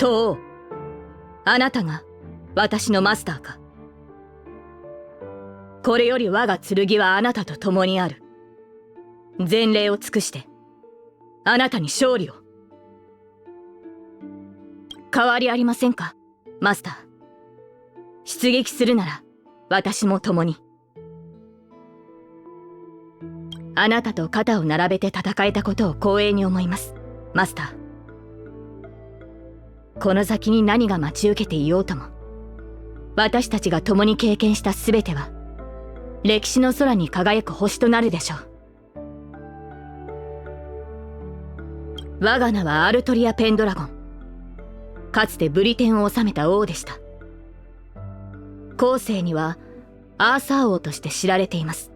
そう、あなたが私のマスターか。これより我が剣はあなたと共にある。前例を尽くしてあなたに勝利を。変わりありませんか、マスター。出撃するなら私も共に。あなたと肩を並べて戦えたことを光栄に思います、マスター。この先に何が待ち受けていようとも、私たちが共に経験した全ては歴史の空に輝く星となるでしょう。我が名はアルトリア・ペンドラゴン。かつてブリテンを治めた王でした。後世にはアーサー王として知られています。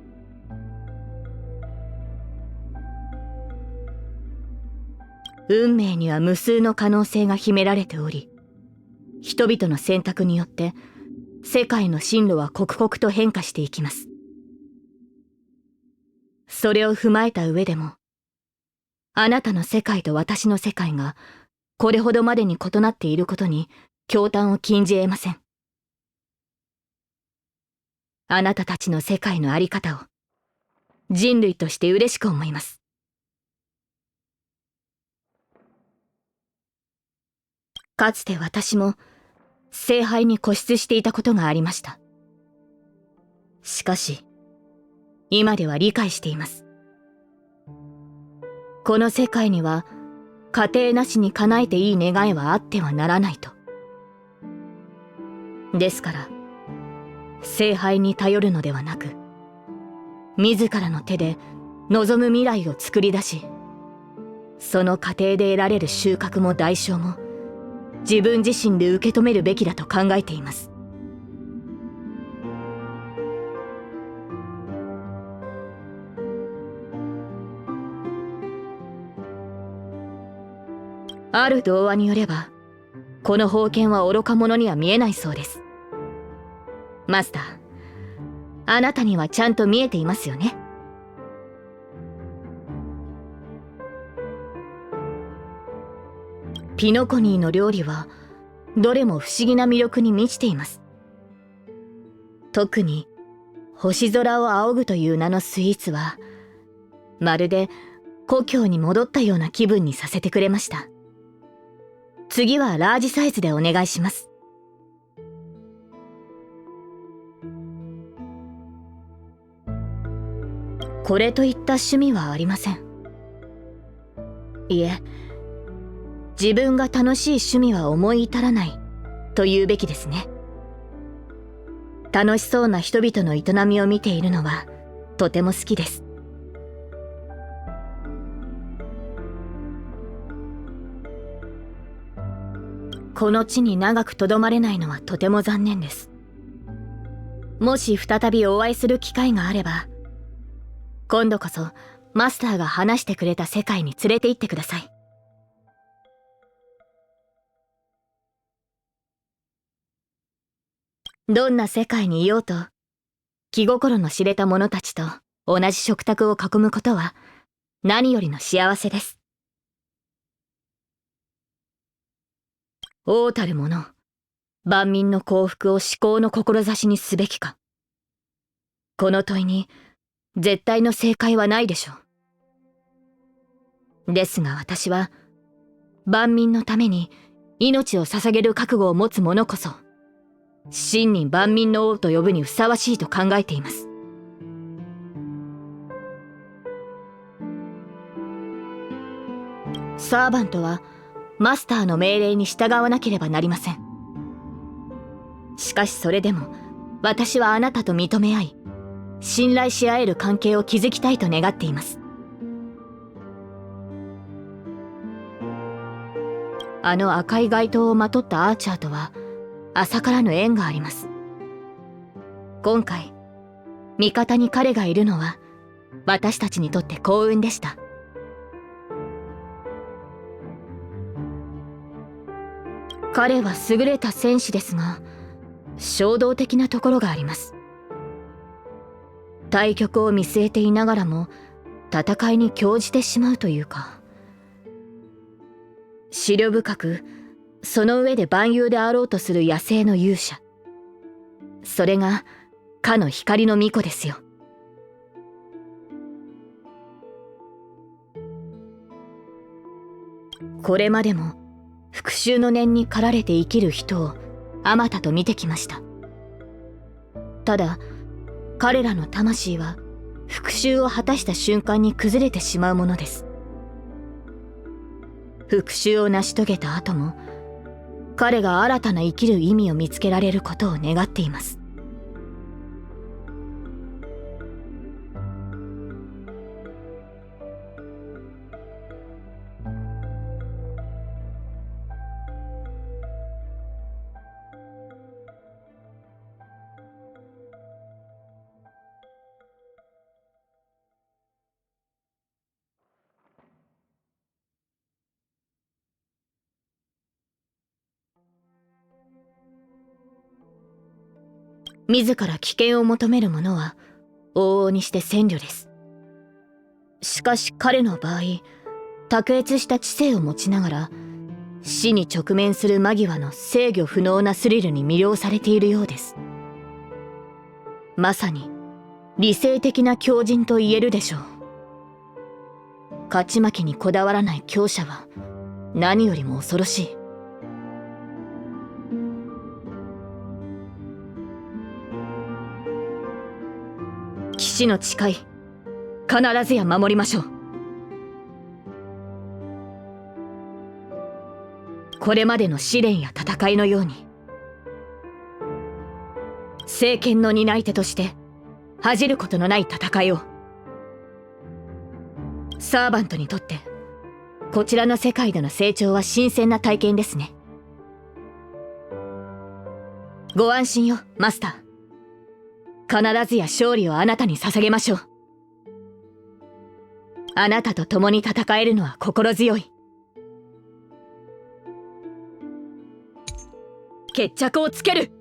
運命には無数の可能性が秘められており、人々の選択によって世界の進路は刻々と変化していきます。それを踏まえた上でも、あなたの世界と私の世界がこれほどまでに異なっていることに驚嘆を禁じ得ません。あなたたちの世界のあり方を人類として嬉しく思います。かつて私も聖杯に固執していたことがありました。しかし、今では理解しています。この世界には家庭なしに叶えていい願いはあってはならないと。ですから、聖杯に頼るのではなく、自らの手で望む未来を作り出し、その過程で得られる収穫も代償も自分自身で受け止めるべきだと考えています。ある童話によれば、この宝剣は愚か者には見えないそうです。マスター、あなたにはちゃんと見えていますよね。ピノコニーの料理はどれも不思議な魅力に満ちています。特に星空を仰ぐという名のスイーツは、まるで故郷に戻ったような気分にさせてくれました。次はラージサイズでお願いします。これといった趣味はありません。いえ、自分が楽しい趣味は思い至らないと言うべきですね。楽しそうな人々の営みを見ているのはとても好きです。この地に長くとどまれないのはとても残念です。もし再びお会いする機会があれば、今度こそマスターが話してくれた世界に連れて行ってください。どんな世界にいようと、気心の知れた者たちと同じ食卓を囲むことは何よりの幸せです。王たる者、万民の幸福を至高の志にすべきか。この問いに絶対の正解はないでしょう。ですが私は、万民のために命を捧げる覚悟を持つ者こそ、真に万民の王と呼ぶにふさわしいと考えています。サーバントはマスターの命令に従わなければなりません。しかしそれでも私はあなたと認め合い、信頼し合える関係を築きたいと願っています。あの赤い街灯をまとったアーチャーとは浅からぬ縁があります。今回味方に彼がいるのは私たちにとって幸運でした。彼は優れた戦士ですが、衝動的なところがあります。対局を見据えていながらも戦いに興じてしまうというか、思慮深くその上で万有であろうとする野生の勇者、それがかの光の巫女ですよ。これまでも復讐の念に駆られて生きる人をあまたと見てきました。ただ彼らの魂は復讐を果たした瞬間に崩れてしまうものです。復讐を成し遂げた後も彼が新たな生きる意味を見つけられることを願っています。自ら危険を求める者は往々にして戦慮です。しかし彼の場合、卓越した知性を持ちながら死に直面する間際の制御不能なスリルに魅了されているようです。まさに理性的な強人と言えるでしょう。勝ち負けにこだわらない強者は何よりも恐ろしい。騎士の誓い、必ずや守りましょう。これまでの試練や戦いのように、政権の担い手として恥じることのない戦いを。サーバントにとってこちらの世界での成長は新鮮な体験ですね。ご安心よ、マスター。必ずや勝利をあなたに捧げましょう。あなたと共に戦えるのは心強い。決着をつける。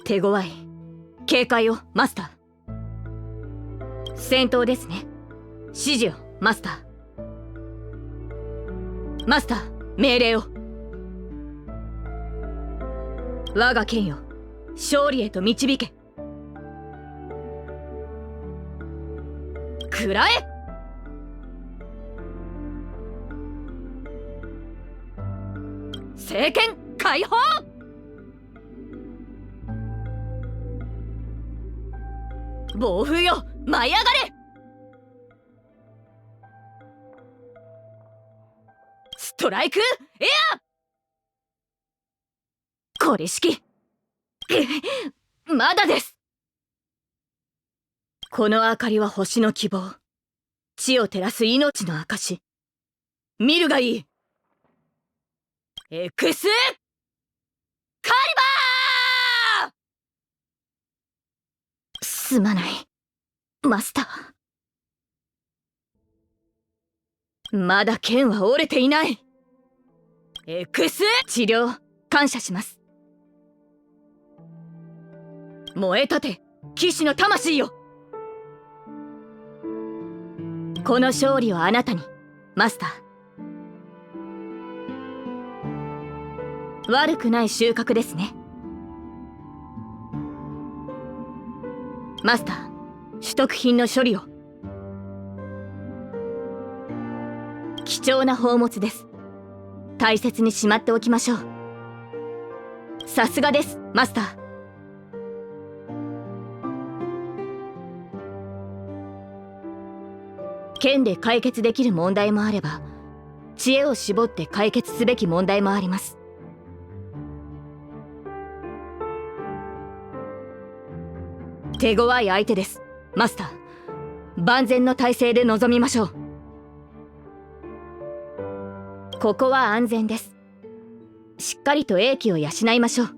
手強い警戒を、マスター。戦闘ですね。指示を、マスター。マスター、命令を。我が剣よ、勝利へと導け。食らえ。政権解放。暴風よ、舞い上がれ。ストライクエア。これしきまだです。この明かりは星の希望、地を照らす命の証。見るがいい。エクスカリバー。すまない、マスター。まだ剣は折れていない。エクス治療感謝します。燃え立て騎士の魂よ。この勝利はあなたに、マスター。悪くない収穫ですね。マスター、取得品の処理を。貴重な宝物です。大切にしまっておきましょう。さすがです、マスター。剣で解決できる問題もあれば、知恵を絞って解決すべき問題もあります。手強い相手です、マスター。万全の体制で臨みましょう。ここは安全です。しっかりと英気を養いましょう。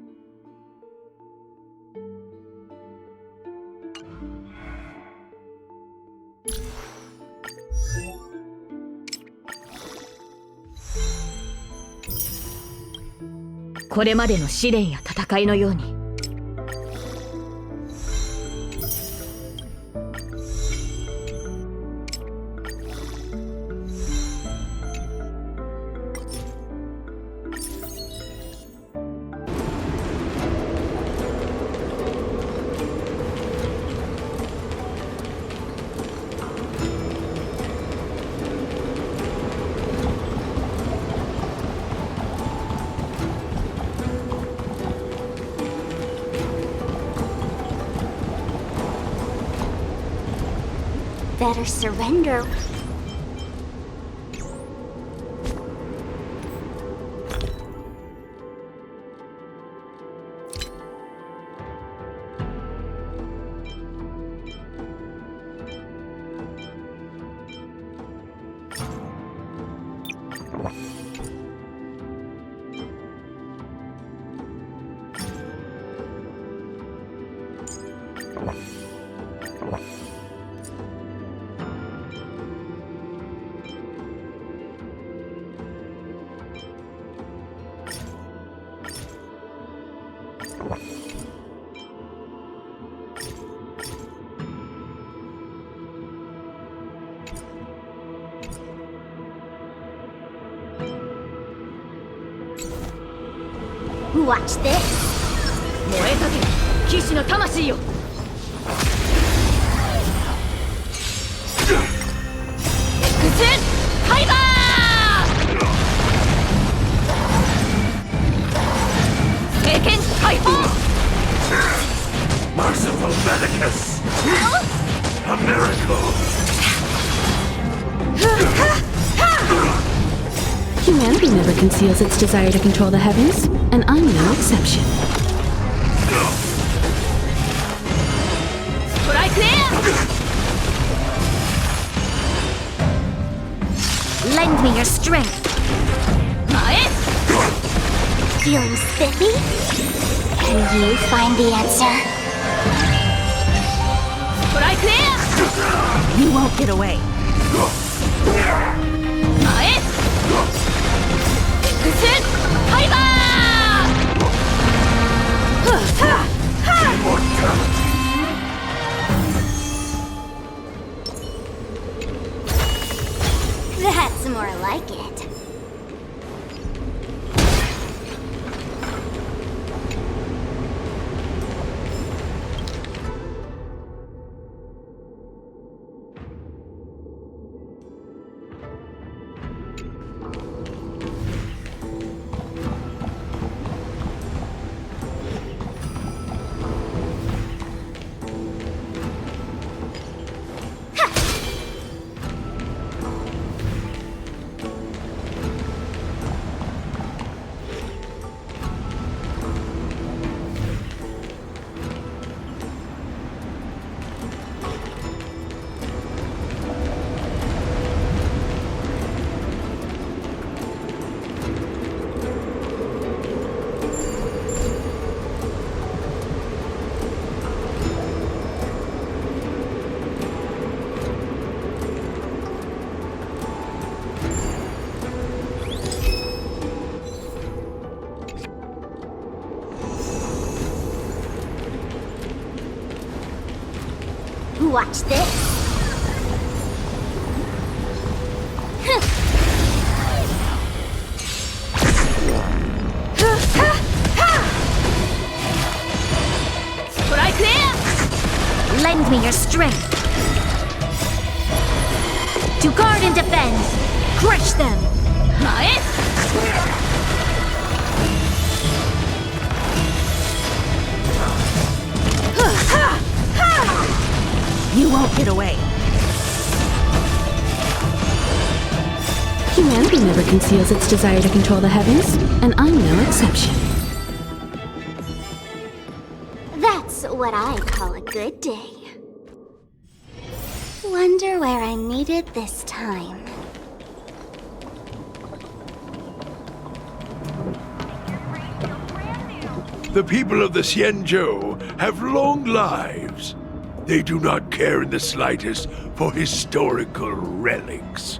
これまでの試練や戦いのように、better surrender. Watch this. 燃えたけ騎士の魂よ。ファイバー聖剣解放 Merciful Medicus! A miracle! Humanity never conceals its desire to control the heavens, and I'm no exception. Strike there! Lend me your strength. 前 Feeling spiffy? Can you find the answer? Strike there! You won't get away. 前ファイバー That's more like it. Watch this. Strike there! Lend me your strength. To guard and defend. Crush them. 前 You won't get away. Humanity never conceals its desire to control the heavens, and I'm no exception. That's what I call a good day. Wonder where I need it this time. The people of the Xianzhou have long lives. They do not care in the slightest for historical relics.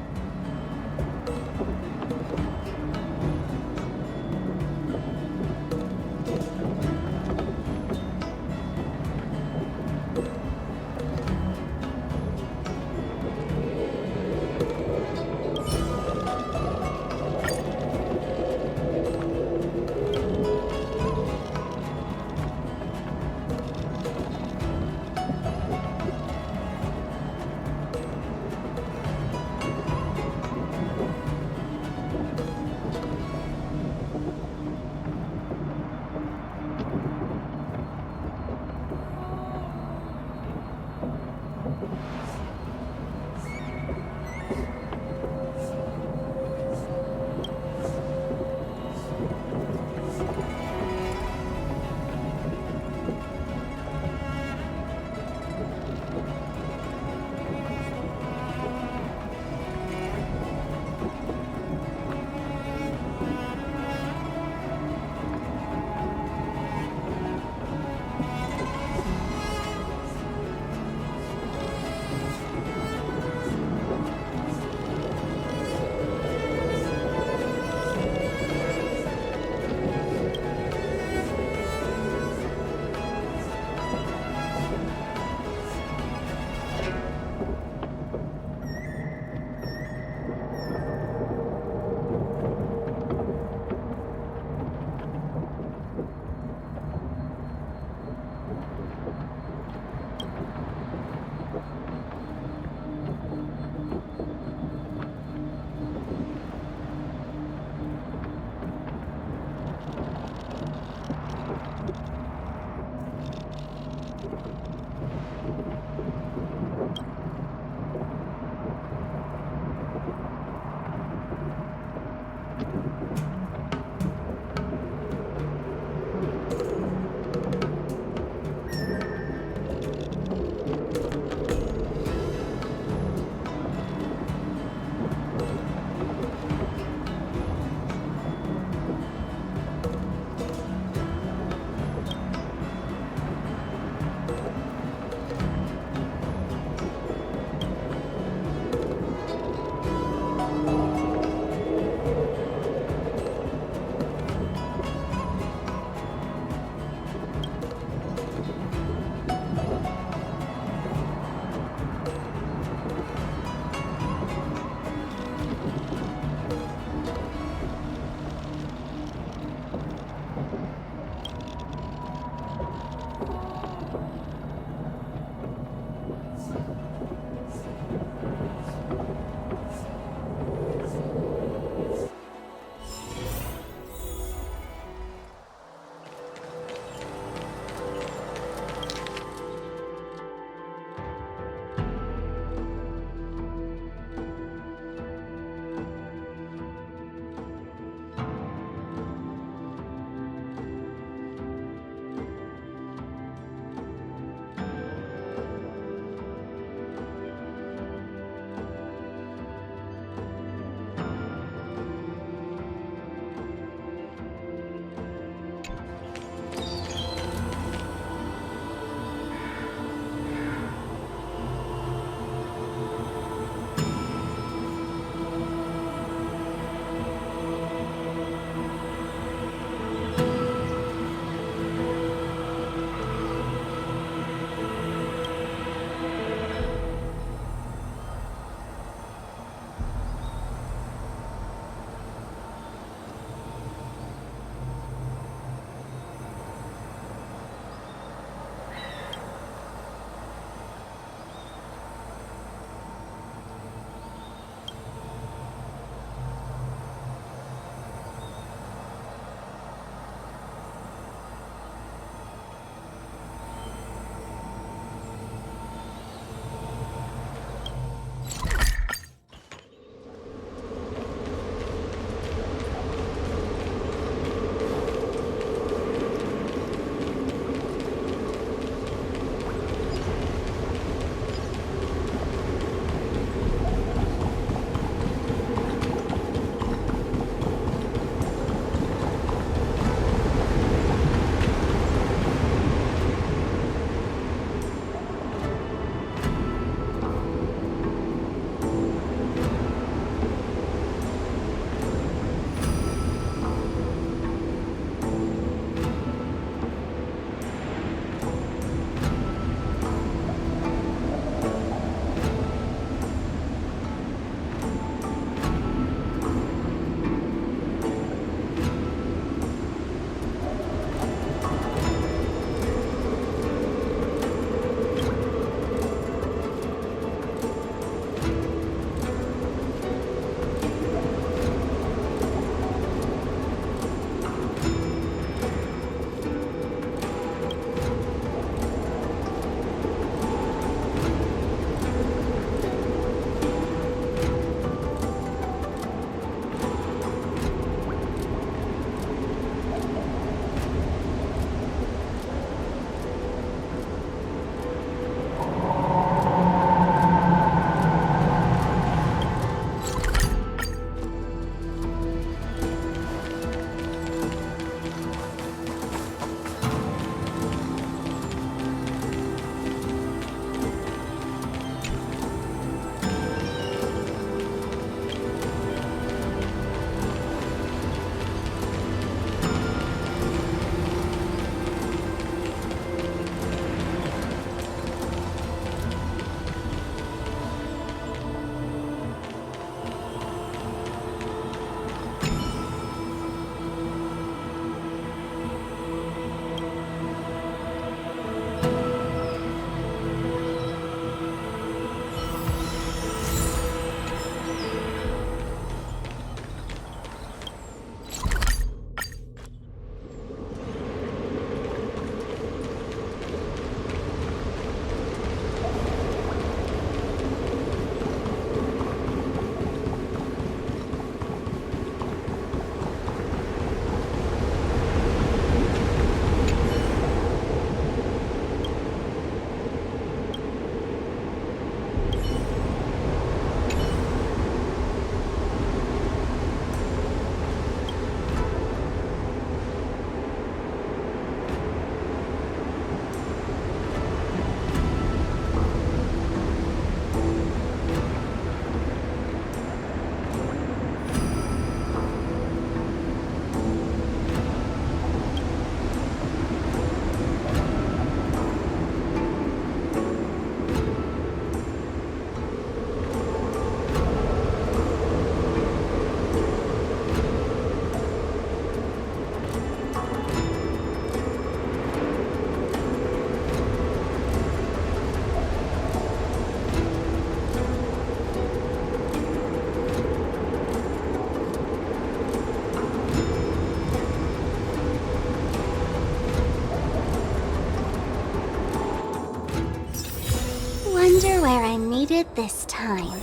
I needed this time.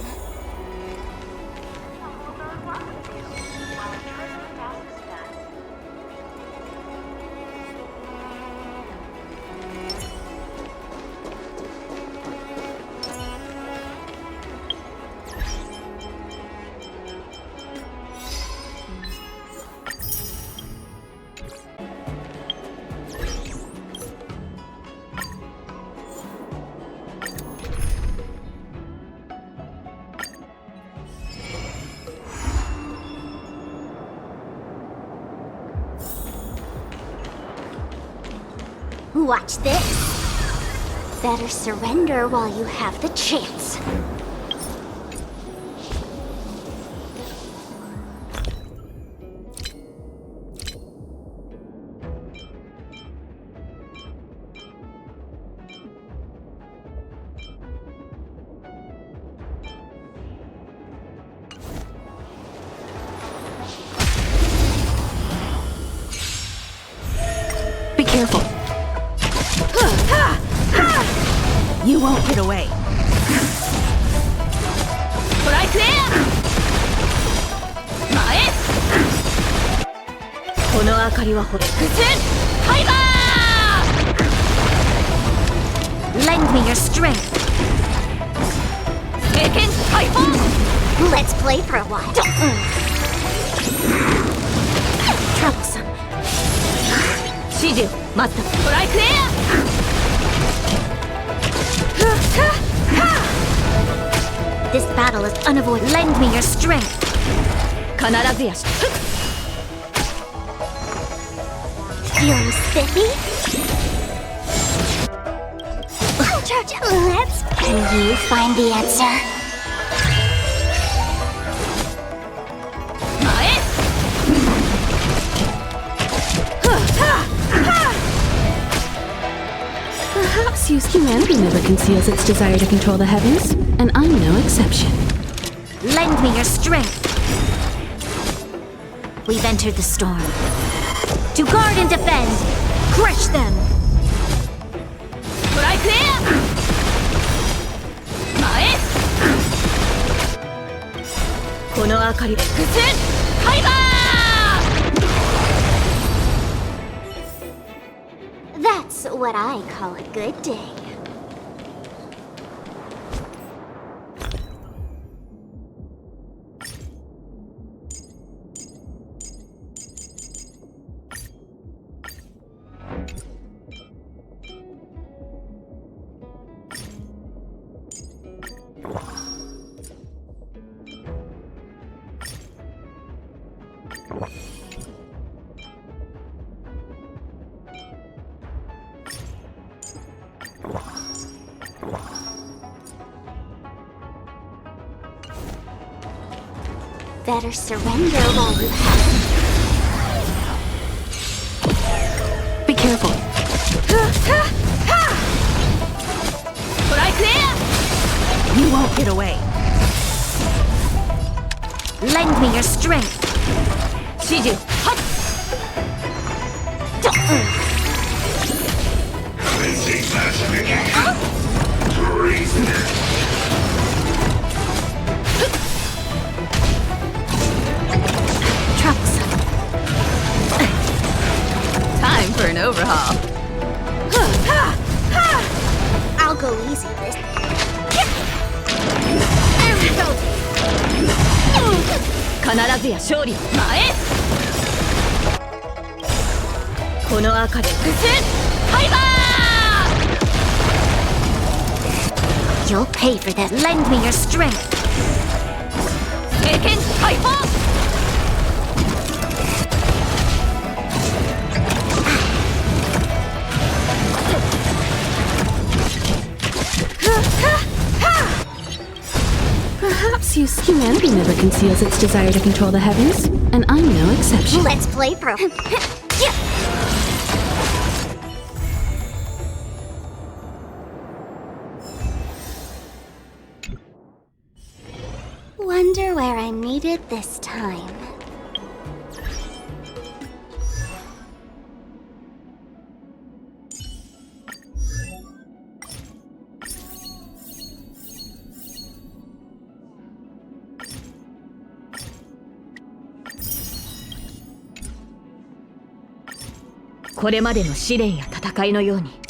Watch this. Better surrender while you have the chance. Be careful. You won't get away. トライクエア前この明かりはほれ伏線ファイバー Lend me your strength. 経験解放 Let's play for a while. Troublesome. 指示を待ったトライクエア This battle is unavoidable. Lend me your strength. 必ずやし Feeling spiffy? Let's. Can you find the answer? 前 Perhaps humanity never conceals its desire to control the heavens, and I'm no exception. Lend me your strength. We've entered the storm. To guard and defend. Crush them. トライクエア前この明かり伏線ファイバー That's what I call a good day. Better surrender while you have it. Be careful. トライクエア You won't get away. Lend me your strength. 指示はっ Troublesome. Time for an overhaul I'll go easy this. There we go. 必ずや勝利前この赤で伏線ファイバー You'll pay for that. Lend me your strength. 経験解放 Perhaps humanity never conceals its desire to control the heavens, and I'm no exception. Let's play for. Wonder where I'm needed this time. これまでの試練や戦いのように。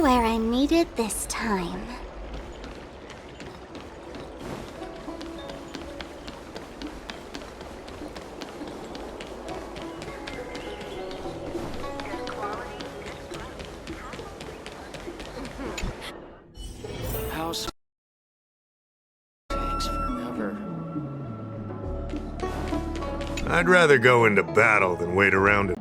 where I'm needed this time. House takes forever. I'd rather go into battle than wait around it.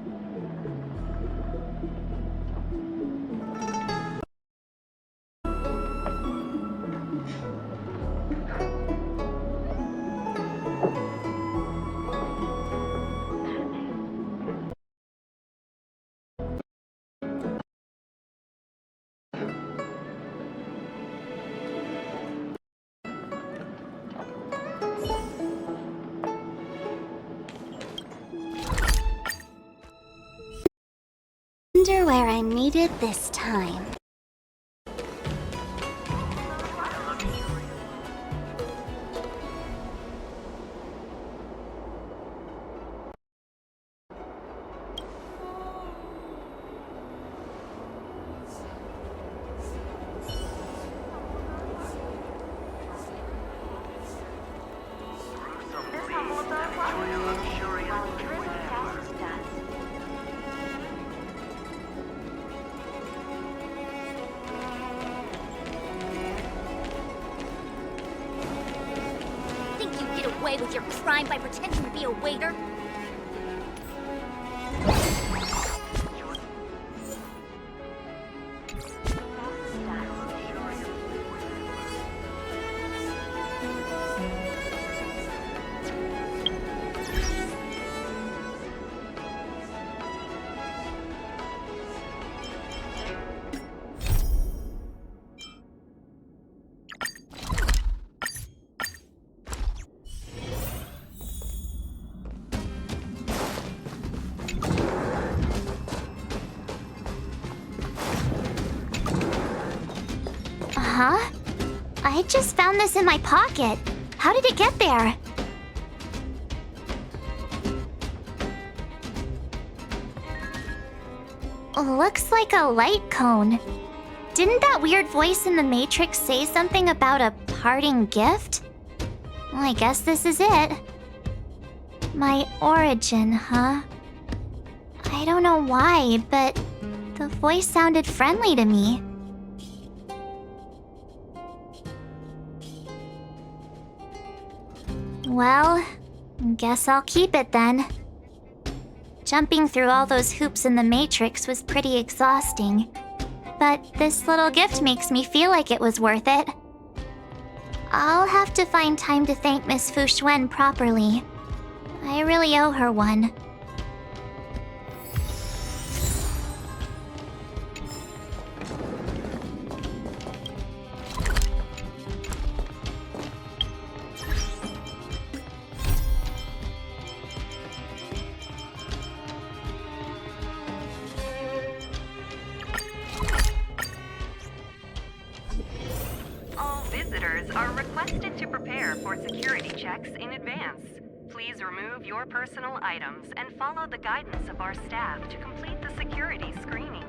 Wonder where I'm needed this time. Think you get away with your crime by pretending to be a waiter? Huh? I just found this in my pocket. How did it get there? Looks like a light cone. Didn't that weird voice in the Matrix say something about a parting gift? Well, I guess this is it. My origin, huh? I don't know why, but the voice sounded friendly to me. Well, guess I'll keep it then. Jumping through all those hoops in the Matrix was pretty exhausting, but this little gift makes me feel like it was worth it. I'll have to find time to thank Miss Fu Xuan properly. I really owe her one. Visitors are requested to prepare for security checks in advance. Please remove your personal items and follow the guidance of our staff to complete the security screening.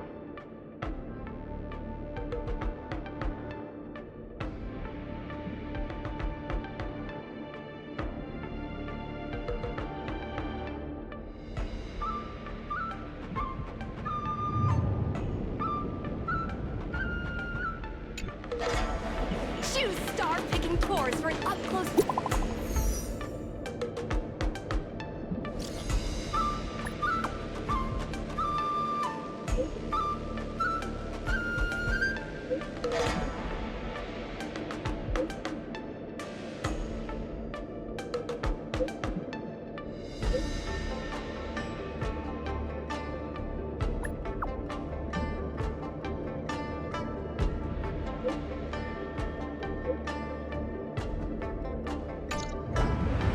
Choose star-picking tours for an up-close...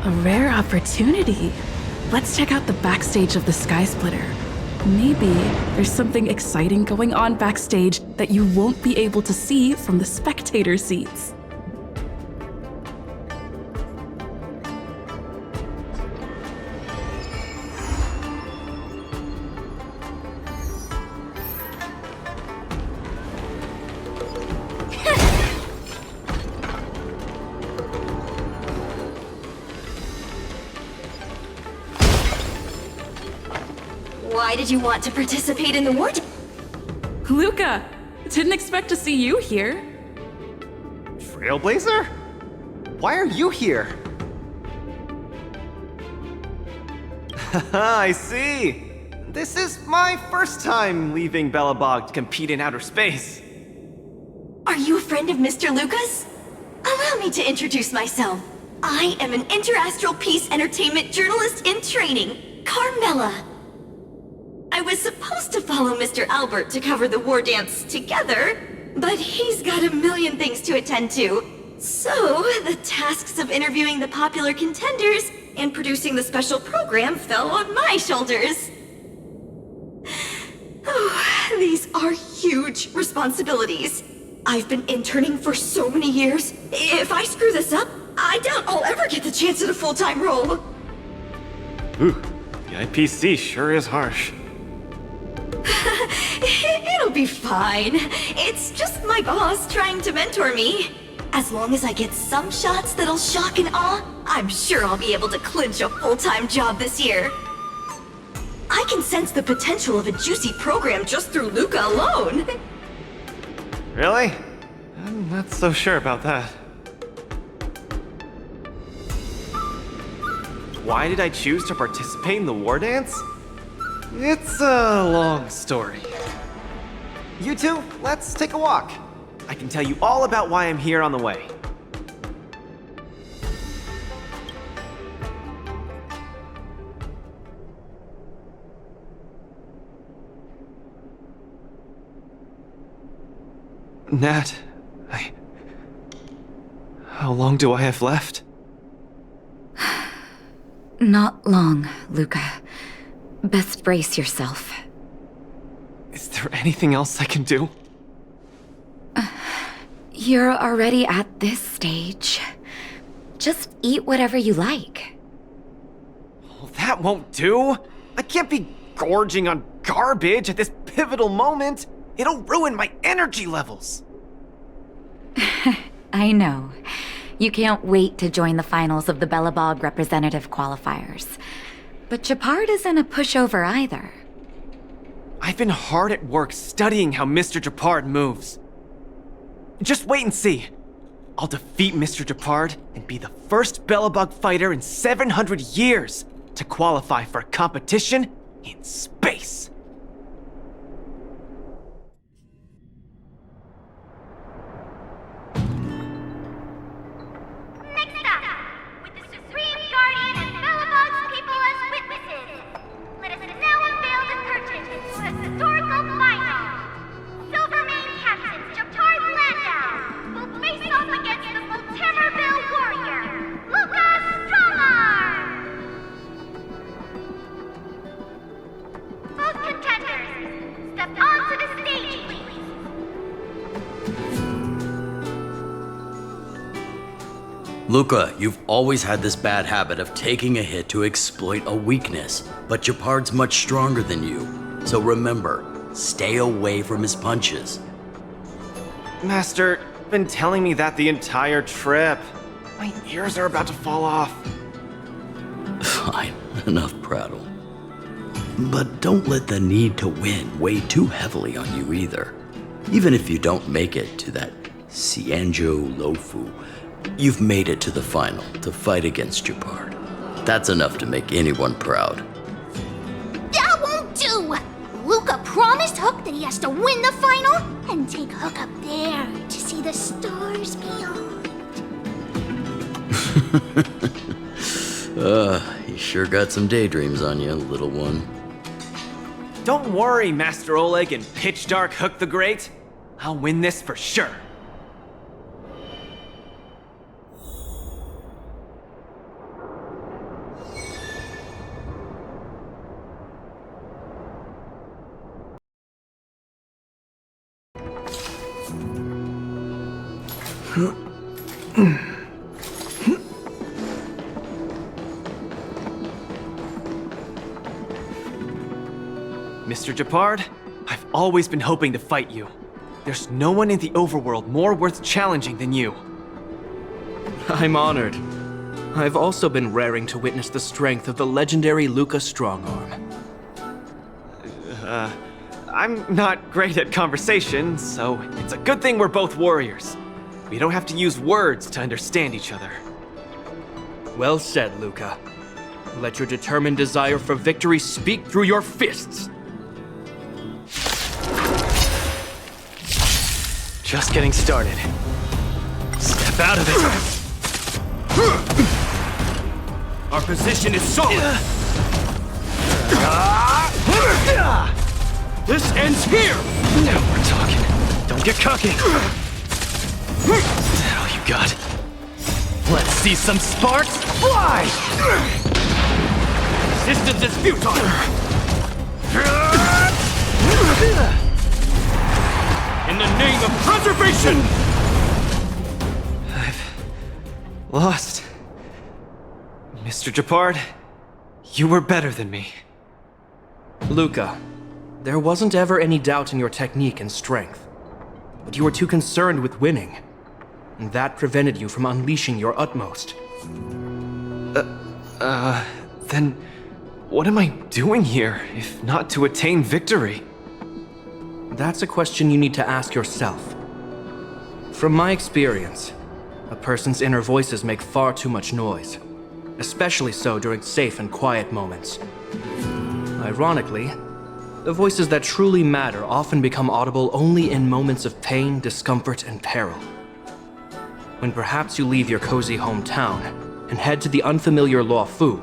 A rare opportunity. Let's check out the backstage of the Sky Splitter. Maybe there's something exciting going on backstage that you won't be able to see from the spectator seats. Why did you want to participate in the war? Luca! Didn't expect to see you here. Trailblazer? Why are you here? I see! This is my first time leaving Belobog to compete in outer space. Are you a friend of Mr. Lucas? Allow me to introduce myself. I am an interastral peace entertainment journalist in training, Carmela. I was supposed to follow Mr. Albert to cover the war dance together, but he's got a million things to attend to. So, the tasks of interviewing the popular contenders and producing the special program fell on my shoulders. Oh, these are huge responsibilities. I've been interning for so many years. If I screw this up, I doubt I'll ever get the chance at a full-time role. Ooh, the IPC sure is harsh. It'll be fine. It's just my boss trying to mentor me. As long as I get some shots that'll shock and awe, I'm sure I'll be able to clinch a full-time job this year. I can sense the potential of a juicy program just through Luca alone. Really? I'm not so sure about that. Why did I choose to participate in the war dance? It's a long story. You two, let's take a walk. I can tell you all about why I'm here on the way. Nat, how long do I have left? Not long, Luca. Best brace yourself. Is there anything else I can do? You're already at this stage. Just eat whatever you like. Well, that won't do. I can't be gorging on garbage at this pivotal moment. It'll ruin my energy levels. I know. You can't wait to join the finals of the Belobog representative qualifiers. But Japard isn't a pushover either. I've been hard at work studying how Mr. Japard moves. Just wait and see. I'll defeat Mr. Japard and be the first Belobog fighter in 700 years to qualify for a competition in space. Next up, with the Supreme Guardian and Belobog's people as witnesses, let us now unveil the curtain for a historical final. Silvermane Captain Japard Landau will face off against the Volterrorville warrior, Lucas Strongarm! Both contenders, step onto the stage, please. Luca, you've always had this bad habit of taking a hit to exploit a weakness, but Japard's much stronger than you. So remember, stay away from his punches. Master, you've been telling me that the entire trip. My ears are about to fall off. Fine, enough prattle. But don't let the need to win weigh too heavily on you either. Even if you don't make it to that Xianzhou Lofu, you've made it to the final to fight against Japard. That's enough to make anyone proud. That won't do! Luca promised Hook that he has to win the final and take Hook up there to see the stars beyond. You sure got some daydreams on you, little one. Don't worry, Master Oleg and Pitch Dark Hook the Great. I'll win this for sure. Mr. Japard, I've always been hoping to fight you. There's no one in the overworld more worth challenging than you. I'm honored. I've also been raring to witness the strength of the legendary Luca Strongarm. I'm not great at conversation, so it's a good thing we're both warriors. We don't have to use words to understand each other. Well said, Luca. Let your determined desire for victory speak through your fists. Just getting started. Step out of it. Our position is solid. This ends here! Now we're talking. Don't get cocky. Is that all you got? Let's see some sparks fly! Resistance is futile! In the name of preservation! I've lost. Mr. Japard, you were better than me. Luca, there wasn't ever any doubt in your technique and strength. But you were too concerned with winning. And that prevented you from unleashing your utmost. Then what am I doing here, if not to attain victory? That's a question you need to ask yourself. From my experience, a person's inner voices make far too much noise, especially so during safe and quiet moments. Ironically, the voices that truly matter often become audible only in moments of pain, discomfort, and peril. When perhaps you leave your cozy hometown and head to the unfamiliar Luo Fu,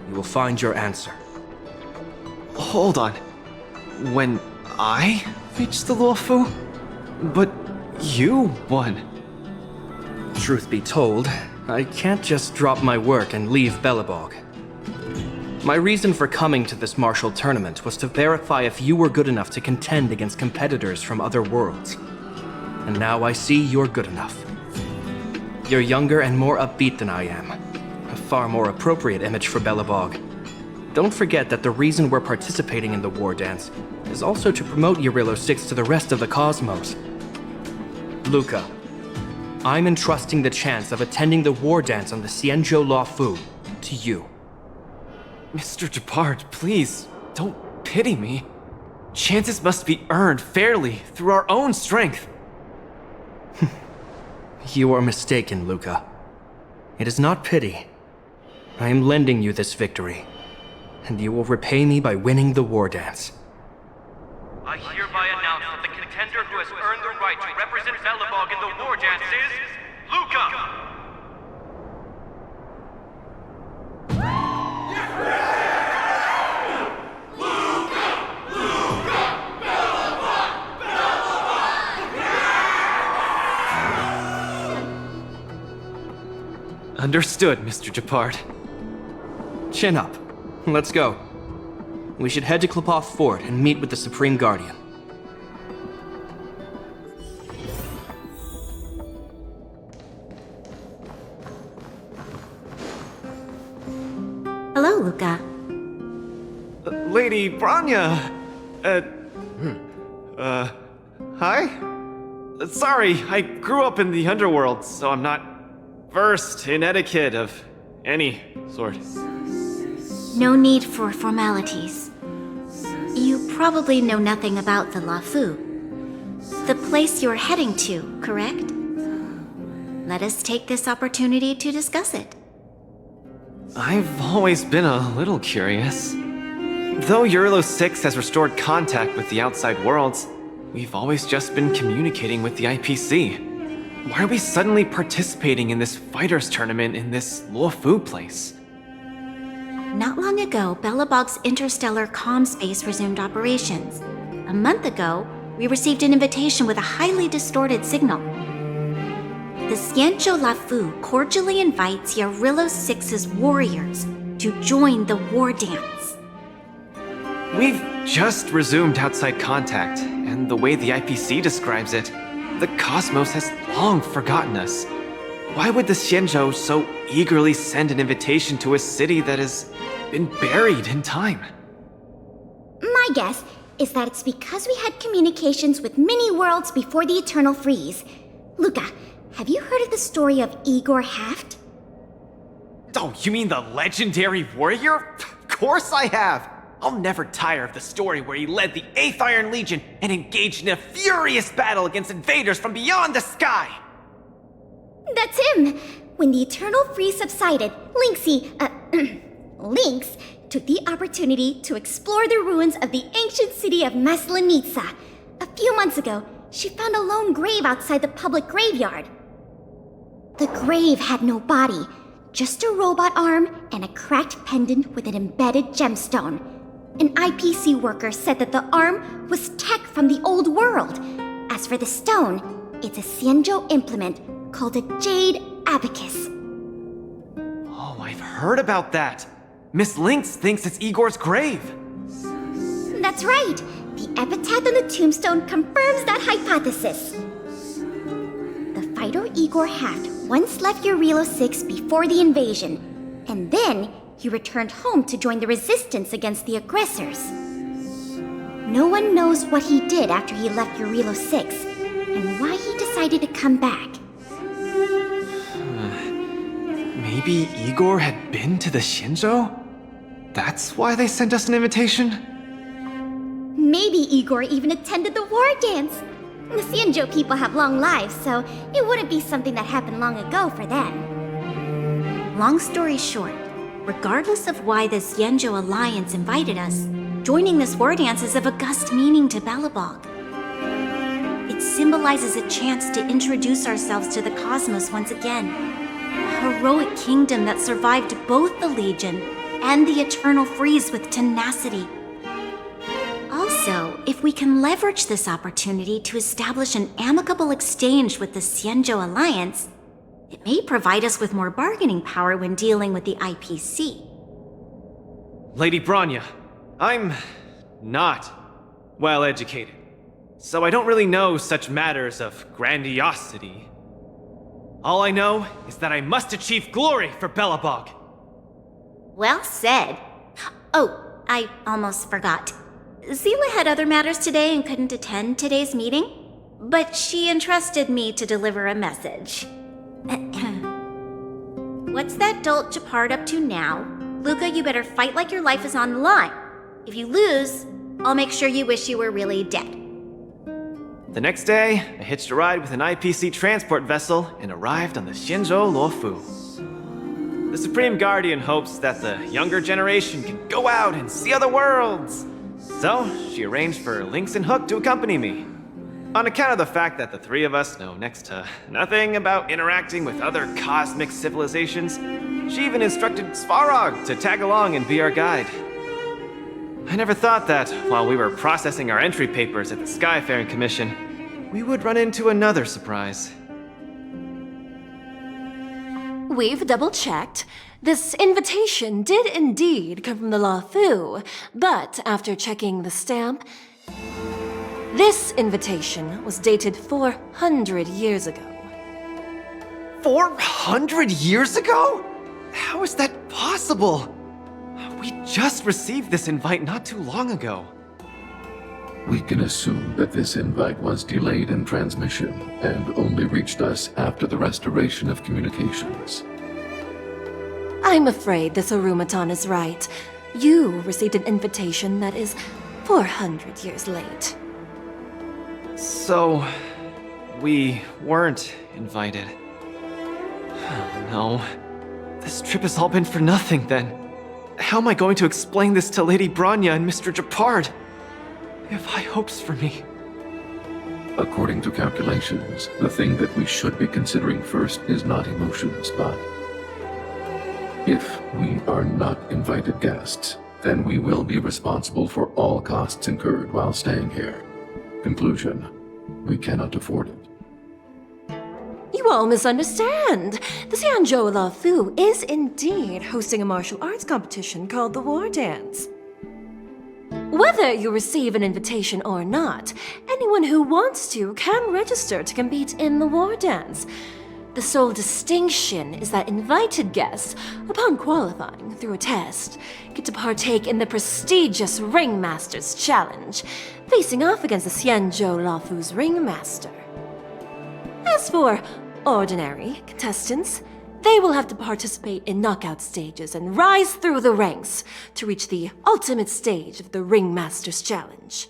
you will find your answer. Hold on. When I reached the Luo Fu? But you won. Truth be told, I can't just drop my work and leave Belobog. My reason for coming to this martial tournament was to verify if you were good enough to contend against competitors from other worlds. And now I see you're good enough. You're younger and more upbeat than I am. A far more appropriate image for Belobog. Don't forget that the reason we're participating in the war dance is also to promote Eurillo 6 to the rest of the cosmos. Luca, I'm entrusting the chance of attending the war dance on the Xianzhou Luo Fu to you. Mr. Japard, please, don't pity me. Chances must be earned fairly through our own strength. You are mistaken, Luca. It is not pity. I am lending you this victory, and you will repay me by winning the war dance. I hereby announce that the contender who has earned the right to represent Belobog in the war dance is Luca! Understood, Mr. Japard. Chin up. Let's go. We should head to Klepoth Fort and meet with the Supreme Guardian. Hello, Luca. Lady Branya! Hi? Sorry, I grew up in the underworld, so I'm not versed in etiquette of any sort. No need for formalities. You probably know nothing about the Luo Fu. The place you're heading to, correct? Let us take this opportunity to discuss it. I've always been a little curious. Though Eurillo 6 has restored contact with the outside worlds, we've always just been communicating with the IPC. Why are we suddenly participating in this fighters tournament in this Luo Fu place? Not long ago, Belobog's interstellar comm space resumed operations. A month ago, we received an invitation with a highly distorted signal. The Xianzhou Luo Fu cordially invites Eurillo 6's warriors to join the war dance. We've just resumed outside contact, and the way the IPC describes it, the cosmos has long forgotten us. Why would the Xianzhou so eagerly send an invitation to a city that has been buried in time? My guess is that it's because we had communications with many worlds before the Eternal Freeze. Luca, have you heard of the story of Igor Haft? Oh, you mean the legendary warrior? Of course I have! I'll never tire of the story where he led the 8th Iron Legion and engaged in a furious battle against invaders from beyond the sky! That's him! When the Eternal Freeze subsided, Lynx took the opportunity to explore the ruins of the ancient city of Maslenitsa. A few months ago, she found a lone grave outside the public graveyard. The grave had no body, just a robot arm and a cracked pendant with an embedded gemstone. An IPC worker said that the arm was tech from the old world. As for the stone, it's a Xianzhou implement called a Jade Abacus. Oh, I've heard about that. Miss Lynx thinks it's Igor's grave. That's right. The epitaph on the tombstone confirms that hypothesis. The fighter Igor Haft once left Eurilo 6 before the invasion, and then he returned home to join the resistance against the aggressors. No one knows what he did after he left Eurilo 6, and why he decided to come back. Maybe Igor had been to the Shinjo? That's why they sent us an invitation? Maybe Igor even attended the war dance. The Xianzhou people have long lives, so it wouldn't be something that happened long ago for them. Long story short, regardless of why the Xianzhou Alliance invited us, joining this war dance is of august meaning to Belobog. It symbolizes a chance to introduce ourselves to the cosmos once again. A heroic kingdom that survived both the Legion and the Eternal Freeze with tenacity. Also, if we can leverage this opportunity to establish an amicable exchange with the Xianzhou Alliance, it may provide us with more bargaining power when dealing with the IPC. Lady Bronya, I'm not well educated, so I don't really know such matters of grandiosity. All I know is that I must achieve glory for Belobog. Well said. Oh, I almost forgot. Zila had other matters today and couldn't attend today's meeting, but she entrusted me to deliver a message. What's that dolt Japard up to now? Luca, you better fight like your life is on the line. If you lose, I'll make sure you wish you were really dead. The next day, I hitched a ride with an IPC transport vessel and arrived on the Shinjo Luofu. The Supreme Guardian hopes that the younger generation can go out and see other worlds. So, she arranged for Lynx and Hook to accompany me. On account of the fact that the three of us know next to nothing about interacting with other cosmic civilizations, she even instructed Svarog to tag along and be our guide. I never thought that, while we were processing our entry papers at the Skyfaring Commission, we would run into another surprise. We've double-checked. This invitation did indeed come from the Luofu, but after checking the stamp, this invitation was dated 400 years ago. 400 years ago? How is that possible? We just received this invite not too long ago. We can assume that this invite was delayed in transmission and only reached us after the restoration of communications. I'm afraid this Arumaton is right. You received an invitation that is 400 years late. So, we weren't invited. Oh no. This trip has all been for nothing then. How am I going to explain this to Lady Bronya and Mr. Japard? They have high hopes for me. According to calculations, the thing that we should be considering first is not emotions, but if we are not invited guests, then we will be responsible for all costs incurred while staying here. Conclusion, we cannot afford it. You all misunderstand. The Xianzhou Luofu is indeed hosting a martial arts competition called the War Dance. Whether you receive an invitation or not, anyone who wants to can register to compete in the War Dance. The sole distinction is that invited guests, upon qualifying through a test, get to partake in the prestigious Ringmaster's Challenge, facing off against the Xianzhou Luofu's Ringmaster. As for ordinary contestants, they will have to participate in knockout stages and rise through the ranks to reach the ultimate stage of the Ringmaster's Challenge.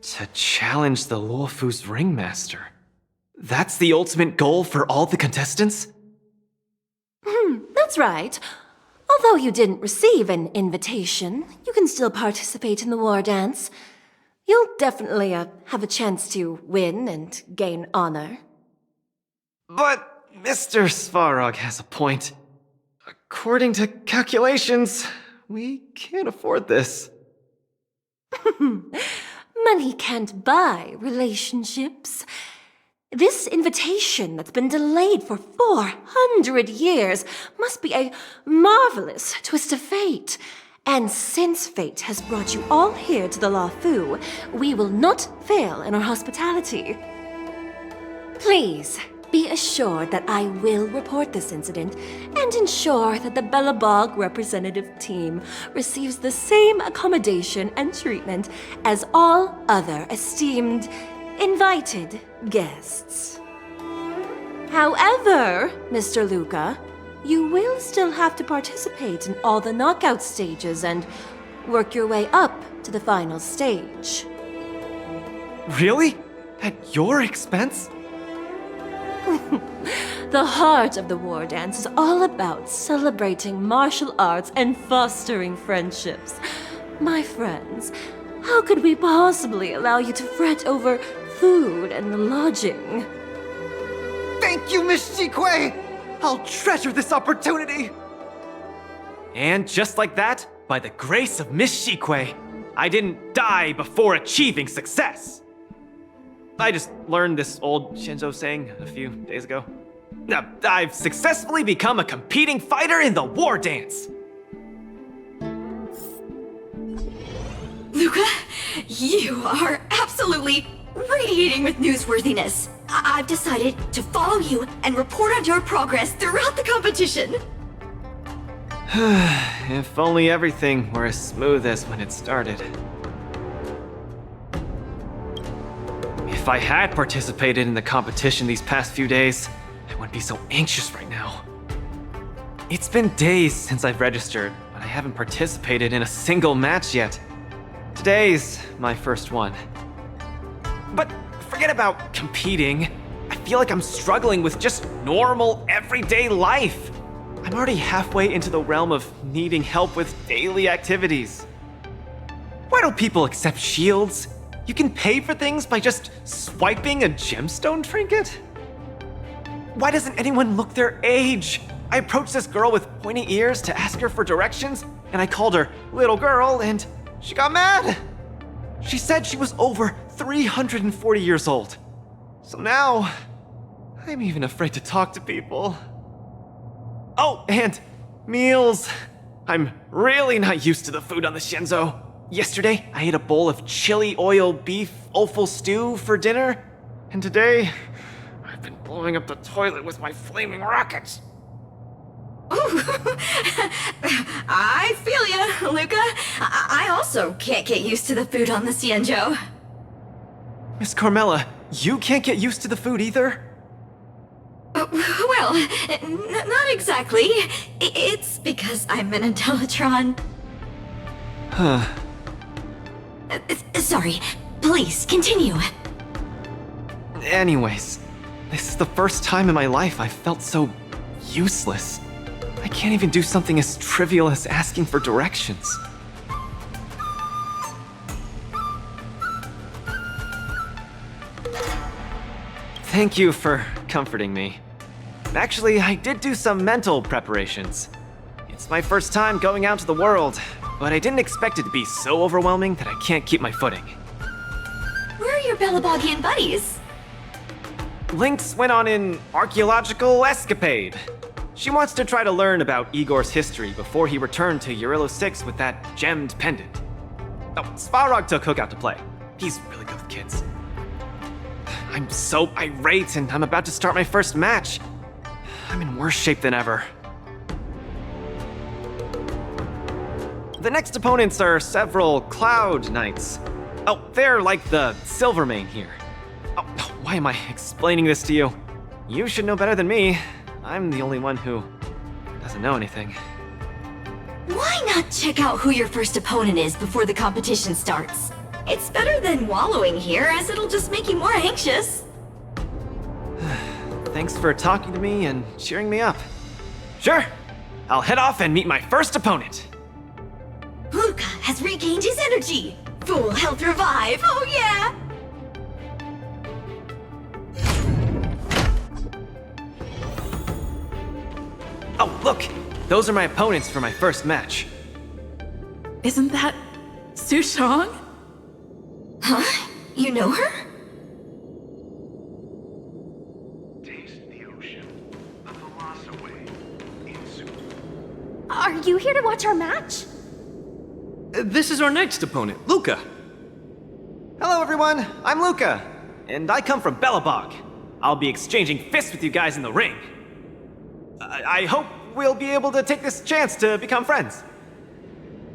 To challenge the Luofu's Ringmaster? That's the ultimate goal for all the contestants? That's right. Although you didn't receive an invitation, you can still participate in the war dance. You'll definitely have a chance to win and gain honor. But Mr. Svarog has a point. According to calculations, we can't afford this. Money can't buy relationships. This invitation that's been delayed for 400 years must be a marvelous twist of fate. And since fate has brought you all here to the Luofu, we will not fail in our hospitality. Please, be assured that I will report this incident and ensure that the Belobog representative team receives the same accommodation and treatment as all other esteemed, invited guests. However, Mr. Luca, you will still have to participate in all the knockout stages and work your way up to the final stage. Really? At your expense? The heart of the war dance is all about celebrating martial arts and fostering friendships. My friends, how could we possibly allow you to fret over food and lodging? Thank you, Miss Shikue! I'll treasure this opportunity! And just like that, by the grace of Miss Shikue, I didn't die before achieving success! I just learned this old Shinzo saying a few days ago. I've successfully become a competing fighter in the war dance! Luca, you are absolutely radiating with newsworthiness. I've decided to follow you and report on your progress throughout the competition. If only everything were as smooth as when it started. If I had participated in the competition these past few days, I wouldn't be so anxious right now. It's been days since I've registered, but I haven't participated in a single match yet. Today's my first one. But forget about competing. I feel like I'm struggling with just normal, everyday life. I'm already halfway into the realm of needing help with daily activities. Why don't people accept shields? You can pay for things by just swiping a gemstone trinket? Why doesn't anyone look their age? I approached this girl with pointy ears to ask her for directions, and I called her little girl, and she got mad. She said she was over 340 years old. So now, I'm even afraid to talk to people. Oh, and meals. I'm really not used to the food on the Shinzo. Yesterday, I ate a bowl of chili oil beef offal stew for dinner. And today, I've been blowing up the toilet with my flaming rockets. I feel ya, Luca. I also can't get used to the food on the Xianzhou. Miss Carmela, you can't get used to the food either? Well, not exactly. It's because I'm an Intellatron. Huh. Sorry. Please, continue. Anyways, this is the first time in my life I've felt so useless. I can't even do something as trivial as asking for directions. Thank you for comforting me. Actually, I did do some mental preparations. It's my first time going out to the world, but I didn't expect it to be so overwhelming that I can't keep my footing. Where are your Belabogian buddies? Lynx went on an archaeological escapade. She wants to try to learn about Igor's history before he returned to Urilo 6 with that gemmed pendant. Oh, Svarog took Hook out to play. He's really good with kids. I'm so irate and I'm about to start my first match. I'm in worse shape than ever. The next opponents are several Cloud Knights. Oh, they're like the Silvermane here. Oh, why am I explaining this to you? You should know better than me. I'm the only one who doesn't know anything. Why not check out who your first opponent is before the competition starts? It's better than wallowing here, as it'll just make you more anxious. Thanks for talking to me and cheering me up. Sure, I'll head off and meet my first opponent. Luca has regained his energy. Full health revive, oh yeah! Oh, look! Those are my opponents for my first match. Isn't that Sushong? Huh? You know her? Are you here to watch our match? This is our next opponent, Luca. Hello, everyone. I'm Luca, and I come from Belobog. I'll be exchanging fists with you guys in the ring. I hope we'll be able to take this chance to become friends.